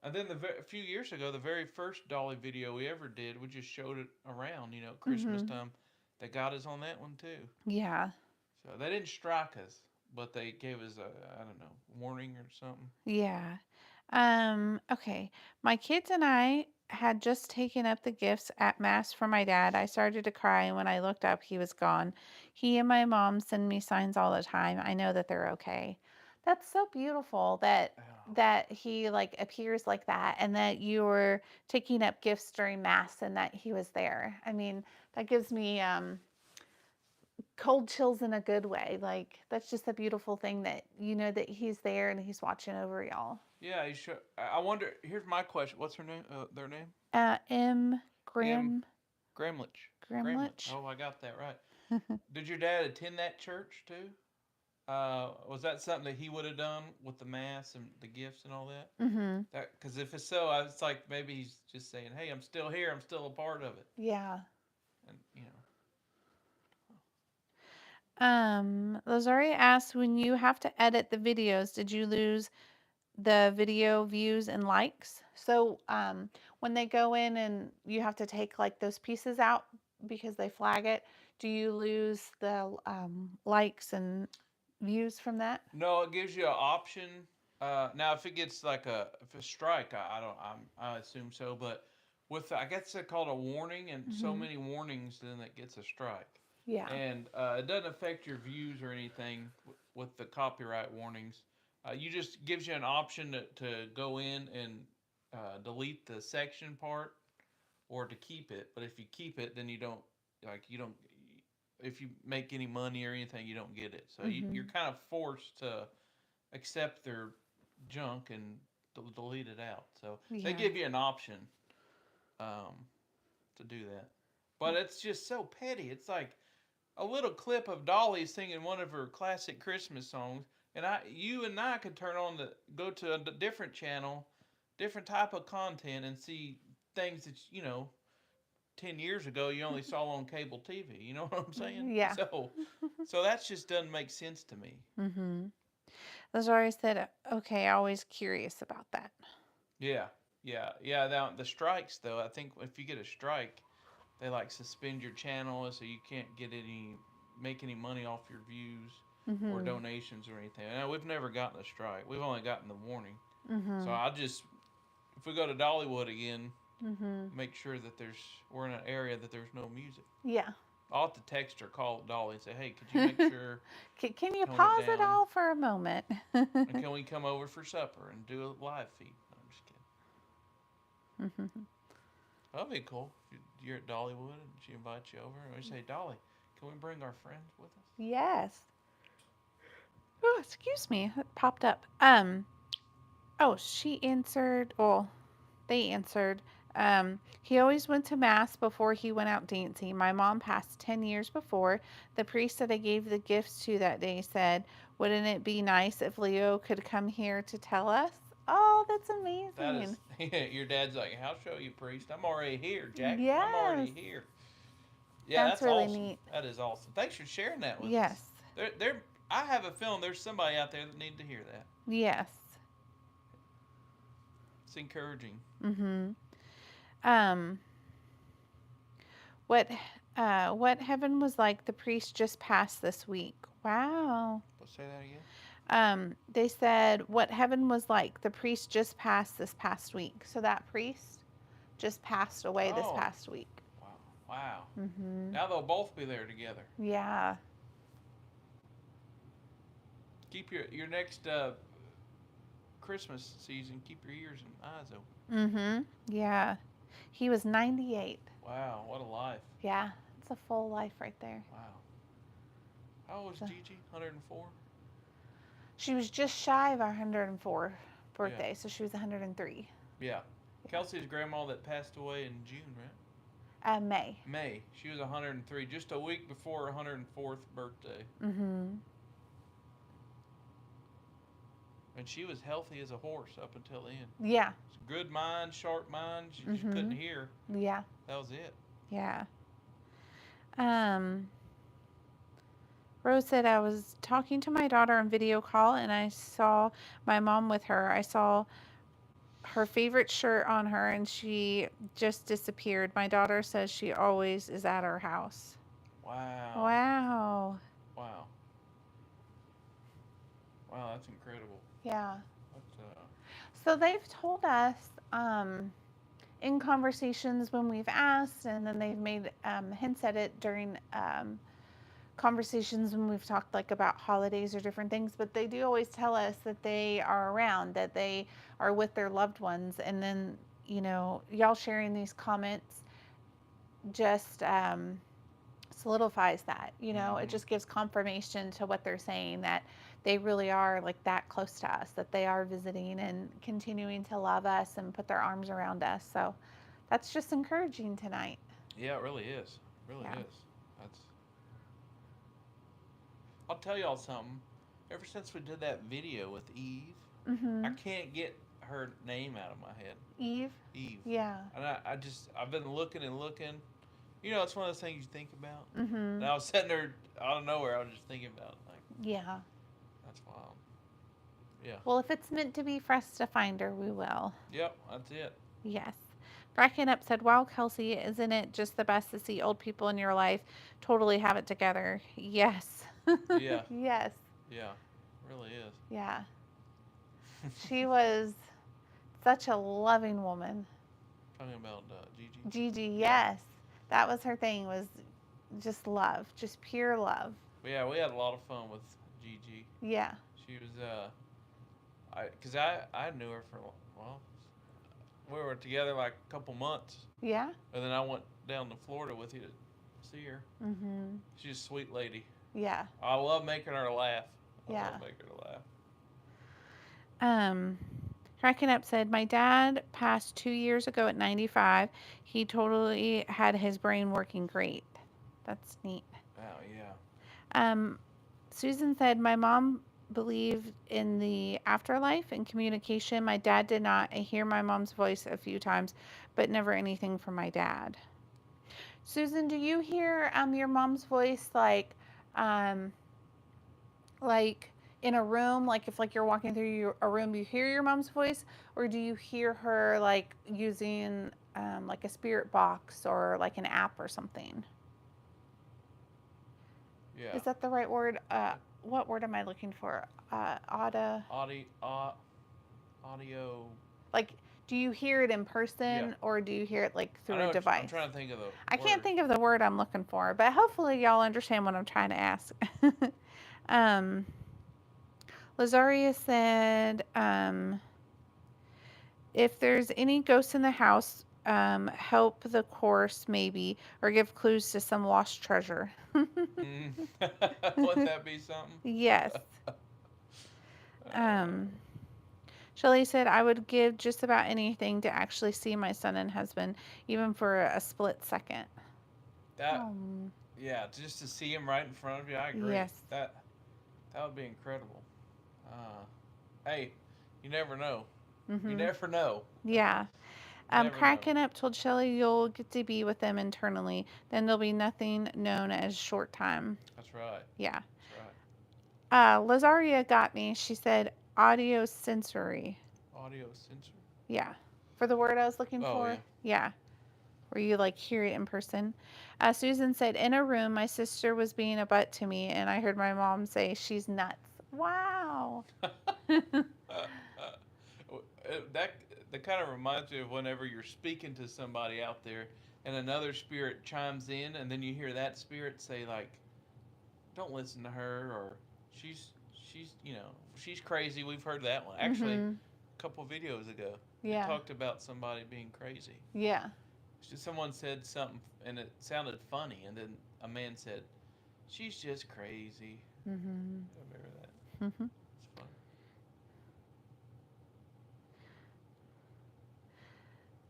and then a few years ago, the very first Dolly video we ever did, we just showed it around, Christmas Mm-hmm. time. They got us on that one too. Yeah. So they didn't strike us, but they gave us a, I don't know, warning or something. Yeah. Okay. My kids and I had just taken up the gifts at Mass for my dad. I started to cry, and when I looked up, he was gone. He and my mom send me signs all the time. I know that they're okay. That's so beautiful that Oh, he like appears like that and that you were taking up gifts during Mass and that he was there. I mean, that gives me cold chills in a good way. Like that's just a beautiful thing that you know that he's there and he's watching over y'all. yeah. You should. I wonder. Here's my question. What's her name? Their name? M. M. Grim Gramlich. Gramlich. Grimlich. Oh, I got that right. Did your dad attend that church too? Was that something that he would have done with the mass and the gifts and all that? Mhm. That because if it's so, it's like maybe he's just saying, "Hey, I'm still here. I'm still a part of it," Yeah. and Lazari asked, when you have to edit the videos, did you lose the video views and likes? So, when they go in and you have to take like those pieces out because they flag it, do you lose the likes and views from that? No, it gives you an option. Now, if it gets like if a strike, I don't, I assume so. But I guess it's called a warning, and so Mhm. many warnings, then it gets a strike, Yeah. and it doesn't affect your views or anything with the copyright warnings. You just gives you an option to go in and delete the section part or to keep it. But if you keep it, then you don't. If you make any money or anything, you don't get it. So you're Mhm. kind of forced to accept their junk and delete it out. So they Yeah. give you an option um, to do that. But it's just so petty. It's like a little clip of Dolly singing one of her classic Christmas songs, and you and I could go to a different channel, different type of content, and see things that 10 years ago you only saw on cable TV. You know what I'm saying? Yeah. So that's just doesn't make sense to me. Mhm. Lazari said, "Okay, always curious about that." Yeah, yeah. Now the strikes though, I think if you get a strike, they like suspend your channel so you can't make any money off your views or Mhm. donations or anything. Now we've never gotten a strike. We've only gotten the warning. So Mhm. I just if we go to Dollywood again, Mhm. make sure that we're in an area that there's no music. Yeah. I'll have to text or call Dolly and say, hey, could you make sure Can you tone it pause it down? all for a moment? And can we come over for supper and do a live feed? No, I'm just kidding. That'd be cool. You're at Dollywood and she invites you over, and we say, Dolly, can we bring our friends with us? Yes. Oh, excuse me. It popped up. Oh, she answered. Well, they answered. He always went to mass before he went out dancing. My mom passed 10 years before. The priest that I gave the gifts to that day said, "Wouldn't it be nice if Leo could come here to tell us?" Oh, that's That amazing. is, your dad's like, I'll show you, priest. I'm already here, Jack. I'm Yes. already here. Yeah, That's that's really awesome. neat. That is awesome. Thanks for sharing that with us. Yes. I have a feeling there's somebody out there that need to hear that. Yes. It's encouraging. Mhm. Um what what heaven was like the priest just passed this week. Wow. Let's say that again. They said what heaven was like. The priest just passed this past week. So that priest just passed away this Oh, past week. wow. Wow. Mhm. Now they'll both be there together. Yeah. Keep your next Christmas season, keep your ears and eyes open. Mhm. Yeah. He was 98. Wow, what a life. Yeah. It's a full life right there. Wow. How old was So Gigi? 104? she was just shy of our 104 Yeah. birthday, so she was 103. Yeah. Yeah. Kelsey's grandma that passed away in June, right? May. May. She was 103, just a week before her 104th birthday. Mhm. And she was healthy as a horse up until then. Yeah. Good mind, sharp mind. She just couldn't Mhm. hear. Yeah. That was it. Yeah. Um Rose said, I was talking to my daughter on video call and I saw my mom with her. I saw her favorite shirt on her and she just disappeared. My daughter says she always is at our house. Wow. Wow. Wow. Wow, that's incredible. Yeah. That's, So they've told us in conversations when we've asked, and then they've made hints at it during conversations when we've talked like about holidays or different things, but they do always tell us that they are around, that they are with their loved ones. And then, y'all sharing these comments just solidifies that. It just gives confirmation to what they're saying, that they really are like that close to us, that they are visiting and continuing to love us and put their arms around us. So that's just encouraging tonight. yeah, it really is. It really Yeah. is. That's. I'll tell y'all something. Ever since we did that video with Eve, I Mm-hmm. can't get her name out of my head. Eve. Eve. Yeah. And I've been looking and looking. It's one of those things you think about. Mm-hmm. And I was sitting there out of nowhere. I was just thinking about it. Like, Yeah. that's wild. Yeah. Well, if it's meant to be for us to find her, we will. Yep, that's it. Yes. Bracken Up said, wow, Kelsey, isn't it just the best to see old people in your life totally have it together? Yes. Yeah. Yes. Yeah. Really is. Yeah. She was such a loving woman. Talking about Gigi. Gigi, yes. That was her thing, was just love, just pure love. Yeah, we had a lot of fun with Gigi. Yeah. She was, I knew her for, well, we were together like a couple months. Yeah? And then I went down to Florida with you to see her. Mm-hmm. She's a sweet lady. Yeah. I love making her laugh. Yeah. I love making her laugh. Cracking Up said, my dad passed 2 years ago at 95. He totally had his brain working great. That's neat. Oh, yeah. Susan said, my mom believed in the afterlife and communication. My dad did not. I hear my mom's voice a few times, but never anything from my dad. Susan, do you hear your mom's voice like in a room, like if like you're walking through a room, you hear your mom's voice, or do you hear her like using like a spirit box or like an app or something? Yeah. Is that the right word? What word am I looking for? Audio. Like, do you hear it in person, Yeah. or do you hear it like through I know a device? I'm trying to think of the I can't word. think of the word I'm looking for, but hopefully y'all understand what I'm trying to ask. Lazaria said, if there's any ghosts in the house, help the course maybe, or give clues to some lost treasure. Mm. Wouldn't that be something? Yes. Uh, Um, Shelley said, I would give just about anything to actually see my son and husband, even for a split second. that Um, yeah, just to see him right in front of you, I agree. yes. That would be incredible. Uh, hey, you never know. You Mm-hmm. never know. Yeah. You never know. Cracking up told Shelley you'll get to be with them internally. Then there'll be nothing known as short time. That's right. Yeah. That's right. Lazaria got me. She said audio sensory. Audio sensor. Yeah. For the word I was looking Oh for. yeah. Yeah. Where you like hear it in person. Susan said, in a room, my sister was being a butt to me, and I heard my mom say, she's nuts. Wow. that that kind of reminds me of whenever you're speaking to somebody out there and another spirit chimes in and then you hear that spirit say like don't listen to her or she's she's crazy. We've heard that one actually Mm-hmm. a couple videos ago. It Yeah. talked about somebody being crazy. Yeah. Someone said something and it sounded funny and then a man said she's just crazy. Mm-hmm. I remember that. Mm-hmm. It's funny.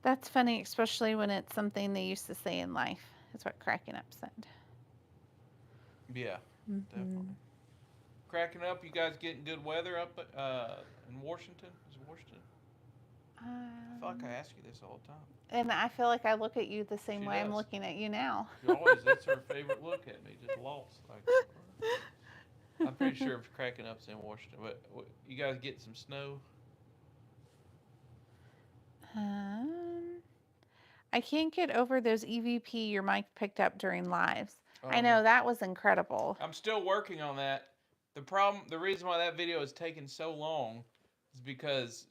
That's funny, especially when it's something they used to say in life. Is what cracking up said. Yeah, Mm-hmm. definitely. Cracking up. You guys getting good weather up in Washington? Is it Washington? I feel like I Um, ask you this all the time. and I feel like I look at you the same She way I'm does. looking at you now. She always. That's her favorite look at me. Just lost. Like I'm pretty sure it's cracking up's in Washington. But you guys get some snow? um, I can't get over those EVP your mic picked up during lives. Oh I yeah. know that was incredible. I'm still working on that. The reason why that video is taking so long is because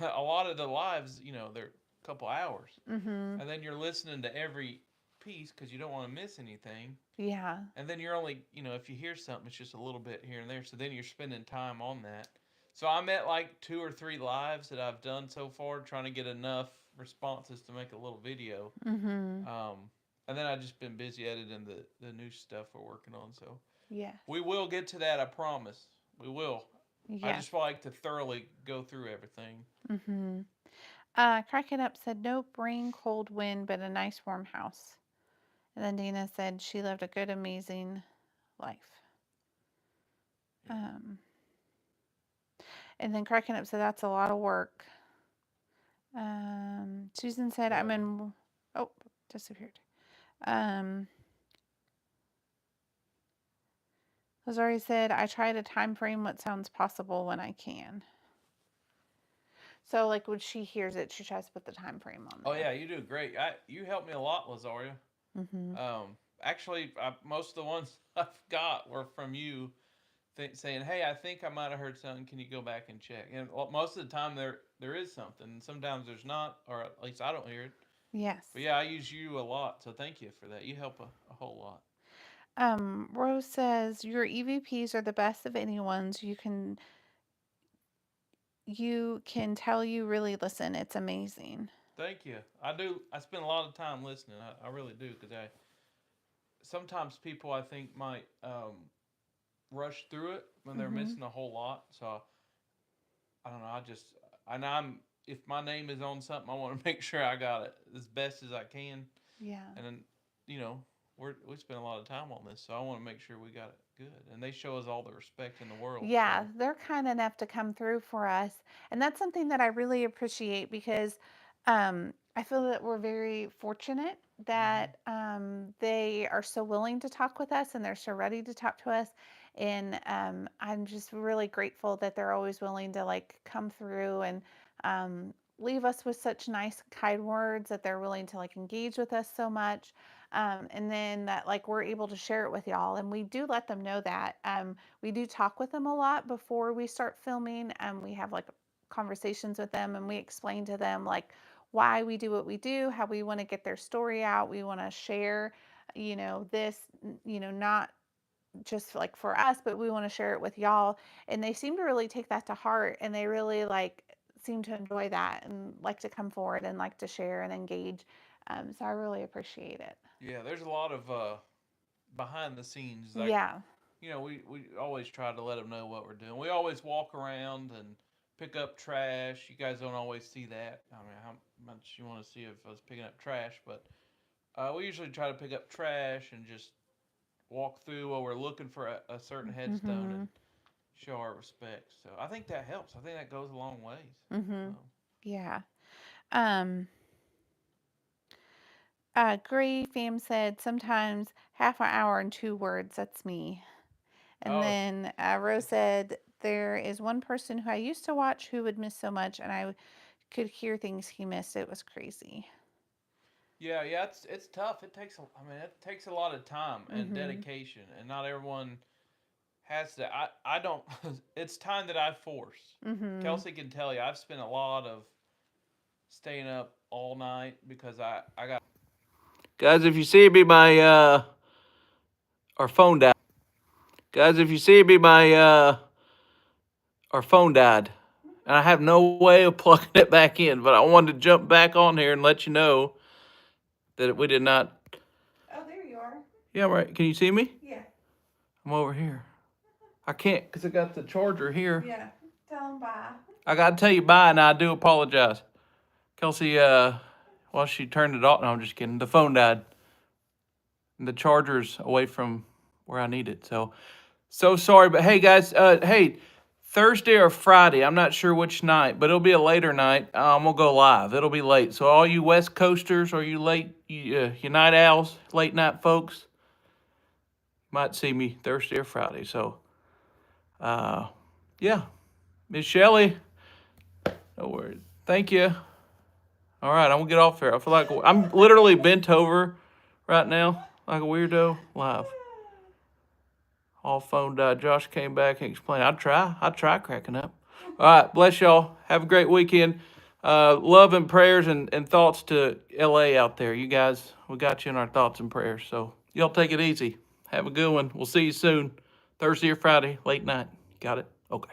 a lot of the lives, they're a couple hours, Mm-hmm. and then you're listening to every piece because you don't want to miss anything. Yeah. And then you're only, if you hear something, it's just a little bit here and there. So then you're spending time on that. So I'm at like 2 or 3 lives that I've done so far, trying to get enough responses to make a little video. Mm-hmm. And then I've just been busy editing the new stuff we're working on. So Yes. we will get to that, I promise. We will. I Yes. just like to thoroughly go through everything. Mm-hmm. Cracking up said no rain, cold wind, but a nice warm house. And then Dina said she lived a good, amazing life. Yeah. Um, and then Cracking Up said that's a lot of work. Susan said Yeah. I'm in. Oh, disappeared. Um, Lazari said I try to time frame what sounds possible when I can. So like when she hears it, she tries to put the time frame on Oh there. yeah, you do great. You helped me a lot, Lazaria. Mm-hmm. Actually, most of the ones I've got were from you saying, "Hey, I think I might have heard something. Can you go back and check?" And most of the time there is something. Sometimes there's not, or at least I don't hear it. Yes. But yeah, I use you a lot, so thank you for that. You help a whole lot. Rose says your EVPs are the best of anyone's. You can tell you really listen. It's amazing. Thank you. I do. I spend a lot of time listening. I really do because I sometimes people I think might rush through it when they're Mm-hmm. missing a whole lot. So I don't know. And I'm if my name is on something, I want to make sure I got it as best as I can. Yeah. And then, you know, we spend a lot of time on this, so I want to make sure we got it good. And they show us all the respect in the world. Yeah, So they're kind enough to come through for us. And that's something that I really appreciate because I feel that we're very fortunate mm-hmm. that they are so willing to talk with us and they're so ready to talk to us. And I'm just really grateful that they're always willing to like come through and leave us with such nice, kind words that they're willing to like engage with us so much. And then that like we're able to share it with y'all. And we do let them know that. We do talk with them a lot before we start filming. We have like conversations with them and we explain to them like why we do what we do, how we want to get their story out. We want to share, this, not just like for us, but we want to share it with y'all. And they seem to really take that to heart and they really like seem to enjoy that and like to come forward and like to share and engage. So I really appreciate it. Yeah, there's a lot of behind the scenes. Like, Yeah. we always try to let them know what we're doing. We always walk around and pick up trash. You guys don't always see that. I mean, how much you want to see of us picking up trash, but we usually try to pick up trash and just walk through while we're looking for a certain headstone Mm-hmm. and show our respect. So I think that helps. I think that goes a long ways. Mm-hmm. So, Yeah. Um, Gray Fam said sometimes half an hour and 2 words. That's me. And oh, then Rose said there is one person who I used to watch who would miss so much, and I could hear things he missed. It was crazy. yeah, it's tough. I mean, it takes a lot of time and Mm-hmm. dedication, and not everyone has to. I don't. It's time that I force. Mm-hmm. Kelsey can tell you, I've spent a lot of staying up all night because I got. Guys, if you see me, my our phone died. Guys, if you see me, my our phone died, and I have no way of plugging it back in. But I wanted to jump back on here and let you know that we did not. Oh, there you are. Yeah, right. Can you see me? Yeah. I'm over here. I can't because I got the charger here. Yeah. Tell him bye. I got to tell you bye, and I do apologize. Kelsey, well, she turned it off. No, I'm just kidding. The phone died. And the charger's away from where I need it. So sorry. But hey, guys, hey, Thursday or Friday, I'm not sure which night, but it'll be a later night. We'll go live. It'll be late. So all you West Coasters or you you night owls, late night folks, might see me Thursday or Friday. So, yeah. Miss Shelley, no worries. Thank you. All right, I'm gonna get off here. I feel like I'm literally bent over right now, like a weirdo, live. All phone died. Josh came back and explained. I try cracking up. All right, bless y'all. Have a great weekend. Love and prayers and thoughts to LA out there. You guys, we got you in our thoughts and prayers. So y'all take it easy. Have a good one. We'll see you soon. Thursday or Friday, late night. Got it? Okay.